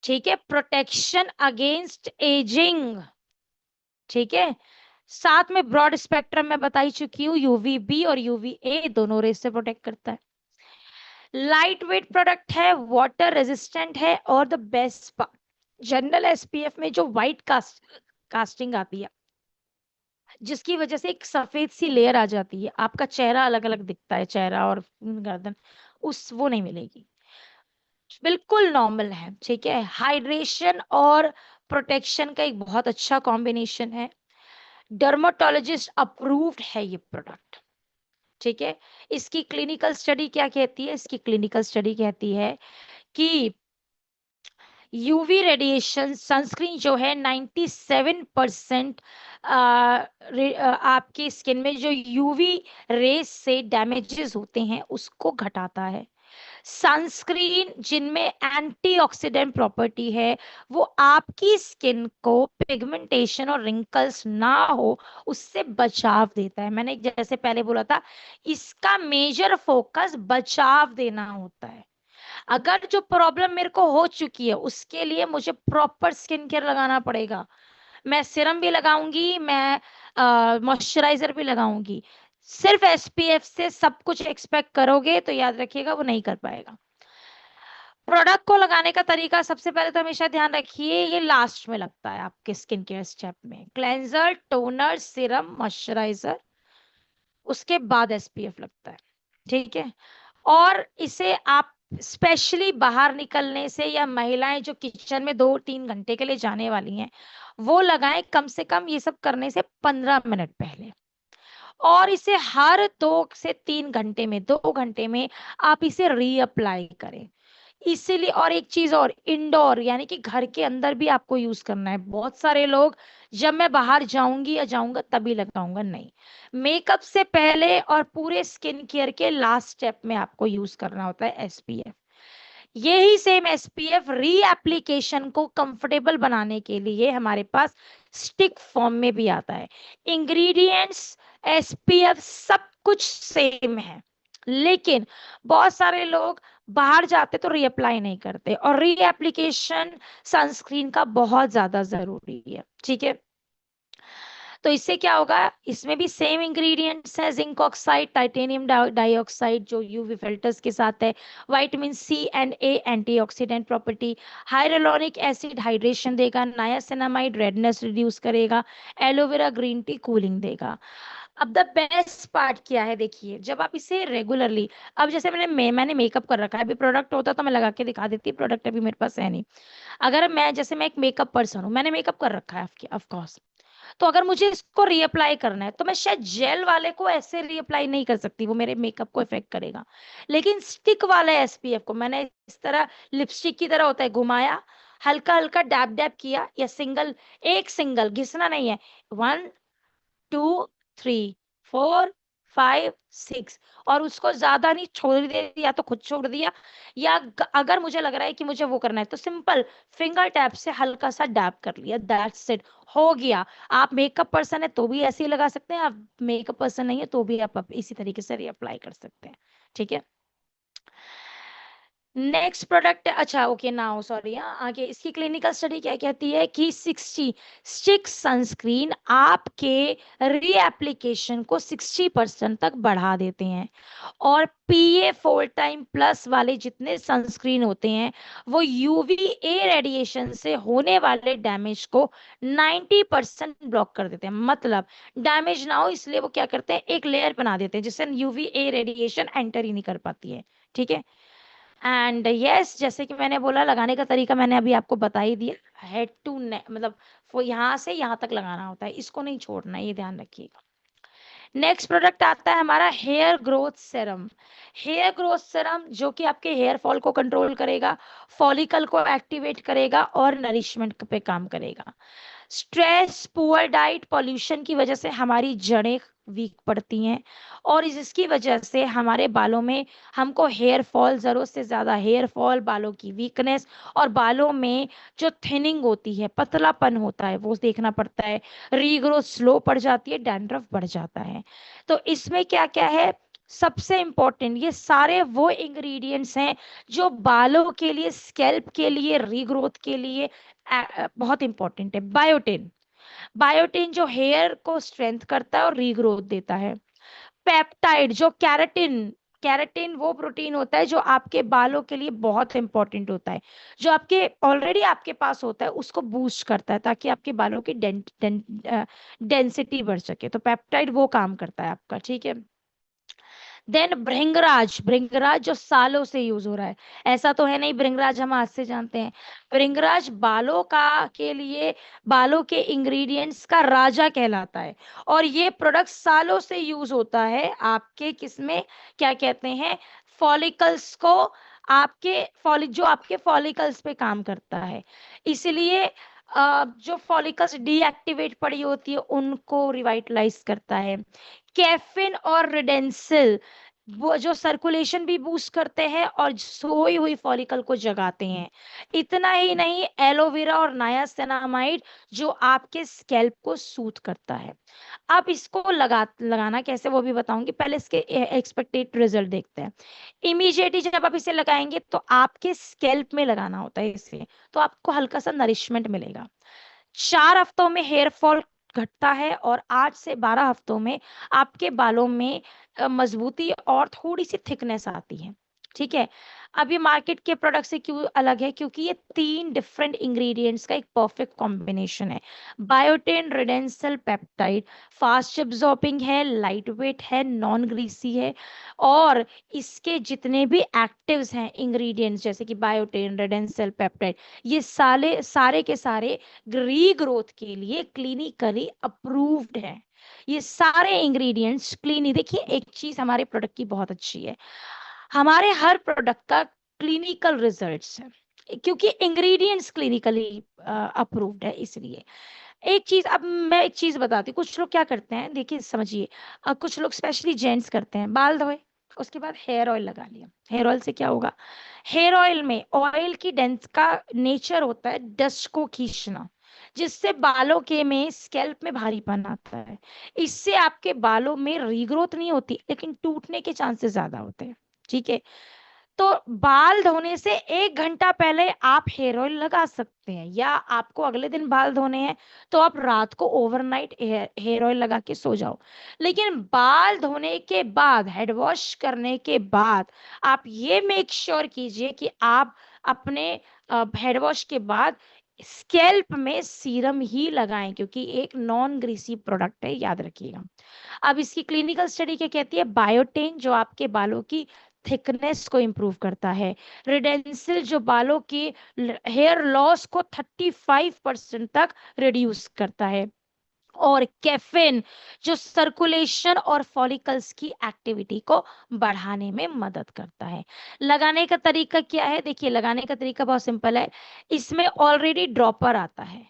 ठीक है, प्रोटेक्शन अगेंस्ट एजिंग। ठीक है, साथ में ब्रॉड स्पेक्ट्रम में बताई चुकी हूँ, यूवी बी और यूवी ए दोनों रेस से प्रोटेक्ट करता है। लाइट वेट प्रोडक्ट है, वाटर रेजिस्टेंट है, और the best part, general SPF में जो व्हाइट कास्टिंग आती है, जिसकी वजह से एक सफेद सी लेयर आ जाती है, आपका चेहरा अलग अलग दिखता है, चेहरा और गर्दन, उस वो नहीं मिलेगी, बिल्कुल नॉर्मल है। ठीक है, हाइड्रेशन और प्रोटेक्शन का एक बहुत अच्छा कॉम्बिनेशन है, डर्माटोलॉजिस्ट अप्रूव्ड है ये प्रोडक्ट। ठीक है, इसकी क्लिनिकल स्टडी क्या कहती है, इसकी क्लिनिकल स्टडी कहती है कि यूवी रेडिएशन सनस्क्रीन जो है 97% आपके स्किन में जो यूवी रेस से डैमेजेस होते हैं उसको घटाता है। सनस्क्रीन जिनमें एंटीऑक्सीडेंट प्रॉपर्टी है, वो आपकी स्किन को पिगमेंटेशन और रिंकल्स ना हो उससे बचाव देता है। मैंने जैसे पहले बोला था, इसका मेजर फोकस बचाव देना होता है। अगर जो प्रॉब्लम मेरे को हो चुकी है उसके लिए मुझे प्रॉपर स्किन केयर लगाना पड़ेगा, मैं सीरम भी लगाऊंगी, मैं मॉइस्चराइजर भी लगाऊंगी। सिर्फ एसपीएफ से सब कुछ एक्सपेक्ट करोगे तो याद रखिएगा वो नहीं कर पाएगा। प्रोडक्ट को लगाने का तरीका सबसे पहले तो हमेशा ध्यान रखिए, ये लास्ट में लगता है आपके स्किन केयर स्टेप में, क्लेंजर, टोनर, सीरम, मॉइस्चराइजर, उसके बाद एसपीएफ लगता है। ठीक है, और इसे आप स्पेशली बाहर निकलने से या महिलाएं जो किचन में 2-3 घंटे के लिए जाने वाली हैं वो लगाएं, कम से कम ये सब करने से 15 मिनट पहले। और इसे हर 2 से 3 घंटे में, 2 घंटे में आप इसे रीअप्लाई करें। इसीलिए, और एक चीज और, इंडोर यानी कि घर के अंदर भी आपको यूज करना है। बहुत सारे लोग जब मैं बाहर जाऊंगी या जाऊंगा तभी लगाऊंगा, नहीं, मेकअप से पहले और पूरे स्किन केयर के लास्ट स्टेप में आपको यूज करना होता है एसपीएफ। यही सेम एसपीएफ री एप्लीकेशन को कंफर्टेबल बनाने के लिए हमारे पास स्टिक फॉर्म में भी आता है। इंग्रेडिएंट्स, एसपीएफ सब कुछ सेम है, लेकिन बहुत सारे लोग बाहर जाते तो रीअप्लाई नहीं करते, और री एप्लीकेशन सनस्क्रीन का बहुत ज्यादा जरूरी है। ठीक है, तो इससे क्या होगा, इसमें भी सेम इंग्रेडिएंट्स हैं, जिंक ऑक्साइड, टाइटेनियम डाइऑक्साइड जो यूवी फिल्टर्स के साथ है, vitamin C and A antioxidant property, hyaluronic acid hydration देगा, नायासिनामाइड रेडनेस रिड्यूस करेगा, एलोवेरा ग्रीन टी कूलिंग देगा। अब द बेस्ट पार्ट क्या है, देखिए, जब आप इसे रेगुलरली, अब जैसे मैंने मेकअप कर रखा है, अभी प्रोडक्ट होता तो मैं लगा के दिखा देती, प्रोडक्ट अभी मेरे पास है नहीं। अगर मैं, जैसे मैं एक मेकअप पर्सन हूँ, मैंने मेकअप कर रखा है ऑफ कोर्स, तो अगर मुझे इसको रीअप्लाई करना है तो मैं शायद जेल वाले को ऐसे रीअप्लाई नहीं कर सकती, वो मेरे मेकअप को इफेक्ट करेगा। लेकिन स्टिक वाले एसपीएफ को मैंने इस तरह लिपस्टिक की तरह होता है, घुमाया, हल्का हल्का डैब डैब किया, या एक सिंगल घिसना नहीं है, 1 2 3 4 5 6, और उसको ज्यादा नहीं छोड़ दिया, या तो खुद छोड़ दिया, या अगर मुझे लग रहा है कि मुझे वो करना है तो सिंपल फिंगर टैप से हल्का सा डैब कर लिया, दैट्स इट, हो गया। आप मेकअप पर्सन है तो भी ऐसे ही लगा सकते हैं, आप मेकअप पर्सन नहीं है तो भी आप इसी तरीके से रीअप्लाई कर सकते हैं। ठीक है, नेक्स्ट प्रोडक्ट, अच्छा ओके नाउ सॉरी, आगे इसकी क्लिनिकल स्टडी क्या कहती है कि 60 स्टिक सनस्क्रीन आपके रीएप्लीकेशन को 60% तक बढ़ा देते हैं, और पीए फुल टाइम प्लस वाले जितने सनस्क्रीन होते हैं वो यूवी ए रेडिएशन से होने वाले डैमेज को 90% ब्लॉक कर देते हैं। मतलब डैमेज ना हो इसलिए वो क्या करते हैं, एक लेयर बना देते हैं जिससे यूवी ए रेडिएशन एंटर ही नहीं कर पाती है। ठीक है, एंड यस, जैसे कि मैंने बोला, लगाने का तरीका मैंने अभी आपको बता ही दिया, हेड टू नेक, मतलब वो यहाँ से यहाँ तक लगाना होता है, इसको नहीं छोड़ना है, ये ध्यान रखिएगा। नेक्स्ट प्रोडक्ट आता है हमारा hair growth serum. Hair growth serum जो कि आपके हेयर फॉल को कंट्रोल करेगा, फॉलिकल को एक्टिवेट करेगा और नरिशमेंट पे काम करेगा। स्ट्रेस, पुअर डाइट, पॉल्यूशन की वजह से हमारी जड़ें वीक पड़ती हैं, और इसकी वजह से हमारे बालों में हमको हेयर फॉल, जरूरत से ज्यादा हेयर फॉल, बालों की वीकनेस, और बालों में जो थिनिंग होती है, पतलापन होता है, वो देखना पड़ता है, रीग्रोथ स्लो पड़ जाती है, डैंड्रफ बढ़ जाता है। तो इसमें क्या क्या है, सबसे इंपॉर्टेंट, ये सारे वो इंग्रेडिएंट्स हैं जो बालों के लिए, स्कैल्प के लिए, रीग्रोथ के लिए बहुत इंपॉर्टेंट है। बायोटिन, बायोटिन जो हेयर को स्ट्रेंथ करता है और रीग्रोथ देता है। पेप्टाइड जो कैराटिन केराटिन वो प्रोटीन होता है जो आपके बालों के लिए बहुत इंपॉर्टेंट होता है, जो आपके ऑलरेडी आपके पास होता है उसको बूस्ट करता है ताकि आपके बालों की डेंसिटी बढ़ सके। तो पेप्टाइड वो काम करता है आपका, ठीक है। देन भृंगराज, भृंगराज जो सालों से यूज हो रहा है, ऐसा तो है नहीं भृंगराज हम आज से जानते हैं। भृंगराज बालों का के लिए, बालों के इंग्रेडिएंट्स का राजा कहलाता है, और ये प्रोडक्ट सालों से यूज होता है आपके किसमें, क्या कहते हैं, फॉलिकल्स को, आपके जो आपके फॉलिकल्स पे काम करता है। इसलिए जो फॉलिकल्स डीएक्टिवेट पड़ी होती है उनको रिवाइटलाइज करता है। कैफिन और रिडेंसिल वो जो सर्कुलेशन भी बूस्ट करते हैं और सोई हुई फॉलिकल को जगाते हैं। इतना ही नहीं, एलोवेरा और नायासिनामाइड जो आपके स्कैल्प को सूट करता है। अब इसको लगाना कैसे वो भी बताऊंगी, पहले इसके एक्सपेक्टेड रिजल्ट देखते हैं। इमीडिएटली जब आप इसे लगाएंगे तो आपके स्कैल्प में लगाना होता है इसे, तो आपको हल्का सा नरिशमेंट मिलेगा। 4 हफ्तों में हेयर फॉल घटता है और 8 से 12 हफ्तों में आपके बालों में मजबूती और थोड़ी सी थिकनेस आती है, ठीक है। अब ये मार्केट के प्रोडक्ट से क्यों अलग है, क्योंकि ये 3 डिफरेंट इंग्रेडिएंट्स का एक परफेक्ट कॉम्बिनेशन है। बायोटिन रिडेंसल पेप्टाइड फास्ट एब्जॉर्बिंग है, लाइट वेट है, नॉन ग्रीसी है, और इसके जितने भी एक्टिव्स हैं इंग्रेडिएंट्स जैसे कि बायोटिन रिडेंसल पेप्टाइड, ये सारे के सारे रीग्रोथ के लिए क्लिनिकली अप्रूव्ड है। ये सारे इंग्रेडिएंट्स देखिए एक चीज हमारे प्रोडक्ट की बहुत अच्छी है, हमारे हर प्रोडक्ट का क्लिनिकल रिजल्ट्स है, क्योंकि इंग्रेडिएंट्स क्लिनिकली अप्रूव्ड है। इसलिए एक चीज, अब मैं एक चीज बताती हूँ, कुछ लोग क्या करते हैं, देखिए समझिए, कुछ लोग स्पेशली जेंट्स करते हैं, बाल धोए उसके बाद हेयर ऑयल लगा लिया। हेयर ऑयल से क्या होगा, हेयर ऑयल में ऑयल की डेंस का नेचर होता है डस्ट को खींचना, जिससे बालों के में स्कैल्प में भारीपन आता है। इससे आपके बालों में रीग्रोथ नहीं होती लेकिन टूटने के चांसेस ज्यादा होते हैं, ठीक है। तो बाल धोने से 1 घंटा पहले आप हेयर ऑयल लगा सकते हैं, या आपको अगले दिन बाल धोने हैं तो आप रात को ओवरनाइट हेयर ऑयल लगा के सो जाओ। लेकिन बाल धोने के बाद, हेड वॉश करने के बाद, आप ये मेक श्योर कीजिए कि आप अपने हेड वॉश के बाद स्कैल्प में सीरम ही लगाएं, क्योंकि एक नॉन ग्रीसी प्रोडक्ट है, याद रखिएगा। अब इसकी क्लिनिकल स्टडी क्या कहती है, बायोटिन जो आपके बालों की थिकनेस को इंप्रूव करता है, रिडेंसिल जो बालों की हेयर लॉस को 35% तक रिड्यूस करता है, और कैफीन जो सर्कुलेशन और फॉलिकल्स की एक्टिविटी को बढ़ाने में मदद करता है। लगाने का तरीका क्या है, देखिए लगाने का तरीका बहुत सिंपल है, इसमें ऑलरेडी ड्रॉपर आता है,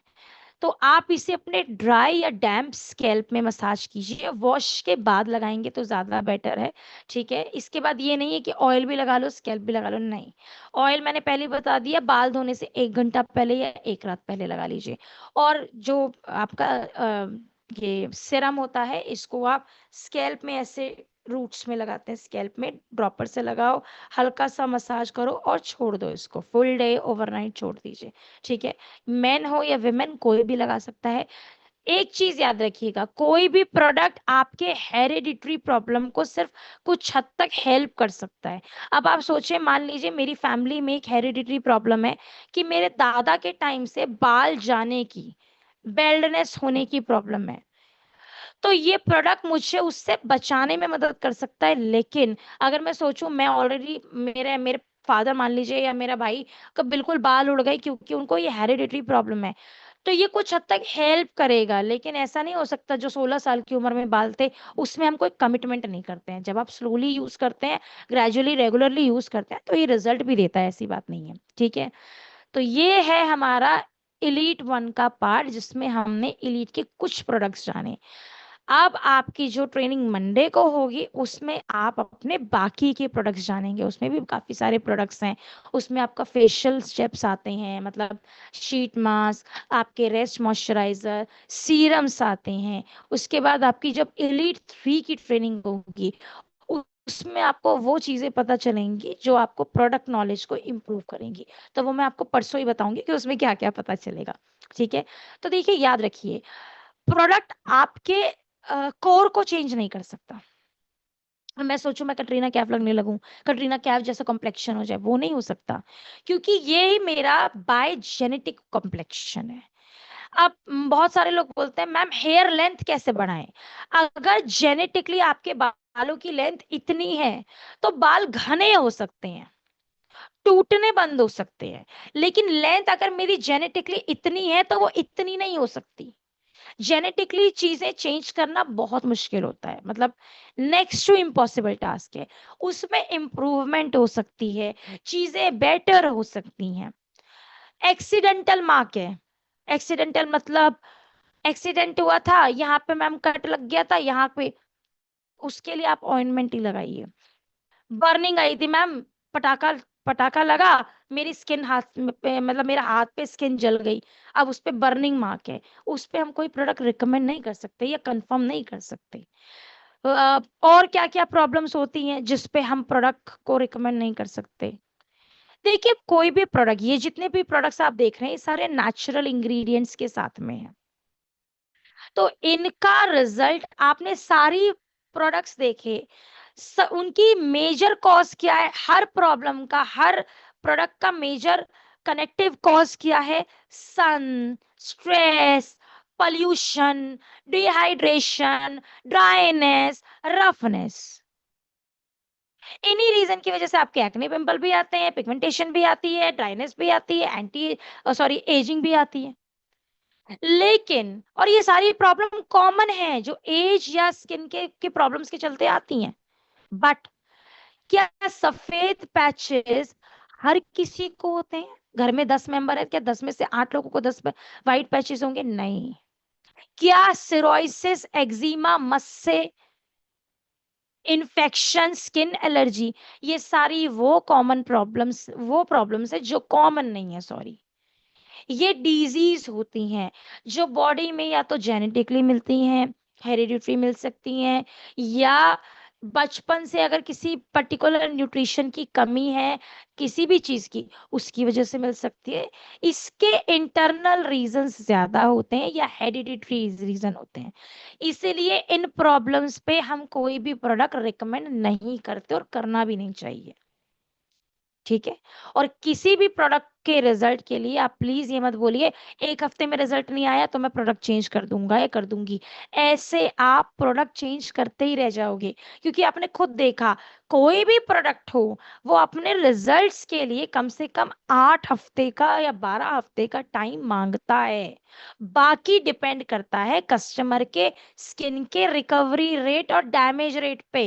तो आप इसे अपने ड्राई या डैम्प स्कैल्प में मसाज कीजिए, वॉश के बाद लगाएंगे तो ज़्यादा बेटर है, ठीक है। इसके बाद ये नहीं है कि ऑयल भी लगा लो स्कैल्प भी लगा लो, नहीं। ऑयल मैंने पहले ही बता दिया, बाल धोने से 1 घंटा पहले या 1 रात पहले लगा लीजिए। और जो आपका ये सिरम होता है इसको आप स्कैल्प में ऐसे रूट्स में लगाते हैं, स्कैल्प में ड्रॉपर से लगाओ, हल्का सा मसाज करो और छोड़ दो, इसको फुल डे ओवरनाइट छोड़ दीजिए, ठीक है। मेन हो या विमेन कोई भी लगा सकता है। एक चीज याद रखिएगा, कोई भी प्रोडक्ट आपके हेरिडिटरी प्रॉब्लम को सिर्फ कुछ हद तक हेल्प कर सकता है। अब आप सोचें, मान लीजिए मेरी फैमिली में एक हेरिडिटरी प्रॉब्लम है कि मेरे दादा के टाइम से बाल जाने की, बेल्डनेस होने की प्रॉब्लम है, तो ये प्रोडक्ट मुझे उससे बचाने में मदद कर सकता है। लेकिन अगर मैं सोचूं, मैं ऑलरेडी, मेरे मेरे फादर मान लीजिए या मेरा भाई का बिल्कुल बाल उड़ गए क्योंकि उनको ये हेरिडिटरी प्रॉब्लम है, तो ये कुछ हद तक हेल्प करेगा, लेकिन ऐसा नहीं हो सकता जो 16 साल की उम्र में बाल थे उसमें हम कोई कमिटमेंट नहीं करते हैं। जब आप स्लोली यूज करते हैं, ग्रेजुअली रेगुलरली यूज करते हैं, तो ये रिजल्ट भी देता है, ऐसी बात नहीं है, ठीक है। तो ये है हमारा इलीट 1 का पार्ट, जिसमें हमने इलीट के कुछ प्रोडक्ट्स जाने। अब आपकी जो ट्रेनिंग मंडे को होगी उसमें आप अपने बाकी के प्रोडक्ट्स जानेंगे, उसमें भी काफ़ी सारे प्रोडक्ट्स हैं। उसमें आपका फेशियल स्टेप्स आते हैं, मतलब शीट मास्क, आपके रेस्ट मॉइस्चराइजर, सीरम्स आते हैं। उसके बाद आपकी जब एलीट 3 की ट्रेनिंग होगी उसमें आपको वो चीज़ें पता चलेंगी जो आपको प्रोडक्ट नॉलेज को इम्प्रूव करेंगी। तो वो मैं आपको परसों ही बताऊंगी कि उसमें क्या क्या पता चलेगा, ठीक है। तो देखिए याद रखिए, प्रोडक्ट आपके कोर को चेंज नहीं कर सकता, मैं सोचूं मैं कटरीना कैफ लगने लगूं, कटरीना कैफ जैसा कॉम्प्लेक्शन हो जाए, वो नहीं हो सकता, क्योंकि ये ही मेरा बाय जेनेटिक कॉम्प्लेक्शन है। अब बहुत सारे लोग बोलते हैं मैम हेयर लेंथ कैसे बढ़ाएं। अगर जेनेटिकली आपके बालों की लेंथ इतनी है तो बाल घने हो सकते हैं, टूटने बंद हो सकते हैं, लेकिन लेंथ अगर मेरी जेनेटिकली इतनी है तो वो इतनी नहीं हो सकती। जेनेटिकली चीजें चेंज करना बहुत मुश्किल होता है, मतलब नेक्स्ट टू इम्पॉसिबल टास्क है। उसमें इम्प्रूवमेंट हो सकती है, चीजें बेटर हो सकती हैं। एक्सीडेंटल मार्क है, एक्सीडेंटल मतलब एक्सीडेंट हुआ था, यहाँ पे मैम कट लग गया था यहाँ पे, उसके लिए आप ऑइंटमेंट ही लगाइए। बर्निंग आई थी मैम, पटाखा पटाखा लगा, मेरी स्किन हाथ पे, मतलब मेरा हाथ पे स्किन जल गई, अब उस पे बर्निंग मार्क है, उस पे हम कोई प्रोडक्ट रिकमेंड नहीं कर सकते या कंफर्म नहीं कर सकते। और क्या क्या प्रॉब्लम्स होती हैं जिस पे हम प्रोडक्ट को रिकमेंड नहीं कर सकते। देखिए कोई भी प्रोडक्ट, ये जितने भी प्रोडक्ट्स आप देख रहे हैं, ये सारे नेचुरल इंग्रेडिएंट्स के साथ में है, तो इनका रिजल्ट आपने सारी प्रोडक्ट्स देखे, उनकी मेजर कॉज क्या है, हर प्रॉब्लम का, हर प्रोडक्ट का मेजर कनेक्टिव कॉज क्या है, sun, stress, pollution, dehydration, dryness, roughness. इन्हीं रीजन की वजह से आपके एक्ने पिंपल भी आते हैं, पिगमेंटेशन भी आती है, ड्राइनेस भी आती है, एजिंग भी आती है। लेकिन और ये सारी प्रॉब्लम कॉमन है जो एज या स्किन के प्रॉब्लम्स के चलते आती हैं, बट क्या सफेद पैचेस हर किसी को होते हैं? घर में 10 मेंबर है, क्या 10 में से 8 लोगों को 10 वाइट पैचेस होंगे? नहीं। क्या सिरोसिस, एक्जिमा, मस्से, इन्फेक्शन, स्किन एलर्जी, ये सारी वो प्रॉब्लम्स है जो कॉमन नहीं है, सॉरी, ये डिजीज होती हैं जो बॉडी में या तो जेनेटिकली मिलती हैं, हेरिडिटरी मिल सकती हैं, या बचपन से अगर किसी पर्टिकुलर न्यूट्रिशन की कमी है किसी भी चीज की, उसकी वजह से मिल सकती है। इसके इंटरनल रीजंस ज्यादा होते हैं या हेरिडिटरी रीजन होते हैं, इसीलिए इन प्रॉब्लम्स पे हम कोई भी प्रोडक्ट रिकमेंड नहीं करते और करना भी नहीं चाहिए। ठीक है। और किसी भी प्रोडक्ट के रिजल्ट के लिए आप प्लीज ये मत बोलिए एक हफ्ते में रिजल्ट नहीं आया तो मैं प्रोडक्ट चेंज कर दूंगा या कर दूंगी, ऐसे आप प्रोडक्ट चेंज करते ही रह जाओगे, क्योंकि आपने खुद देखा कोई भी प्रोडक्ट हो वो अपने रिजल्ट्स के लिए कम से कम 8 हफ्ते का या 12 हफ्ते का टाइम मांगता है। बाकी डिपेंड करता है कस्टमर के स्किन के रिकवरी रेट और डैमेज रेट पे।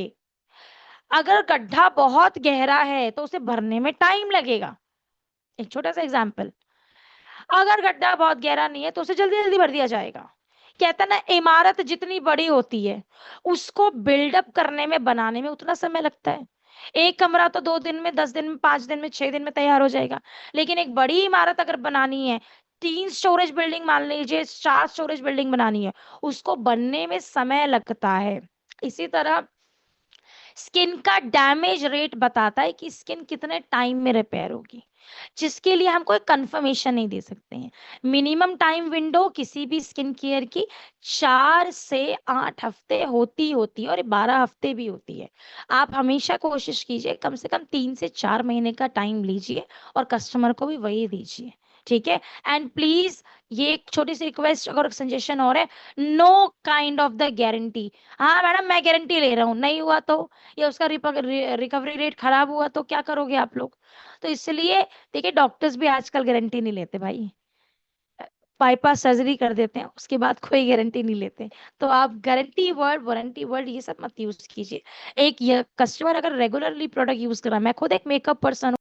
अगर गड्ढा बहुत गहरा है तो उसे भरने में टाइम लगेगा, एक छोटा सा एग्जाम्पल। अगर गड्ढा बहुत गहरा नहीं है तो उसे जल्दी जल्दी भर दिया जाएगा। कहता ना इमारत जितनी बड़ी होती है उसको बिल्डअप करने में, बनाने में उतना समय लगता है। एक कमरा तो 2 दिन में, 10 दिन में, 5 दिन में, 6 दिन में तैयार हो जाएगा, लेकिन एक बड़ी इमारत अगर बनानी है, 3 स्टोरेज बिल्डिंग मान लीजिए, 4 स्टोरेज बिल्डिंग बनानी है, उसको बनने में समय लगता है। इसी तरह स्किन का डैमेज रेट बताता है कि स्किन कितने टाइम में रिपेयर होगी, जिसके लिए हम कोई कंफर्मेशन नहीं दे सकते हैं। मिनिमम टाइम विंडो किसी भी स्किन केयर की 4 से 8 हफ्ते होती है और 12 हफ्ते भी होती है। आप हमेशा कोशिश कीजिए कम से कम 3 से 4 महीने का टाइम लीजिए और कस्टमर को भी वही दीजिए। ठीक है। एंड प्लीज ये एक छोटी सी रिक्वेस्ट अगर सजेशन और है, know kind of the guarantee. हाँ मैडम मैं गारंटी ले रहा हूँ, नहीं हुआ तो, या उसका रिकवरी रेट खराब हुआ तो क्या करोगे आप लोग? तो इसलिए देखिए डॉक्टर्स भी आजकल गारंटी नहीं लेते भाई, बाईपास सर्जरी कर देते हैं उसके बाद कोई गारंटी नहीं लेते। तो आप गारंटी वर्ड, वारंटी वर्ड ये सब मत यूज कीजिए। एक कस्टमर अगर रेगुलरली प्रोडक्ट यूज कर रहा है, मैं खुद एक मेकअप पर्सन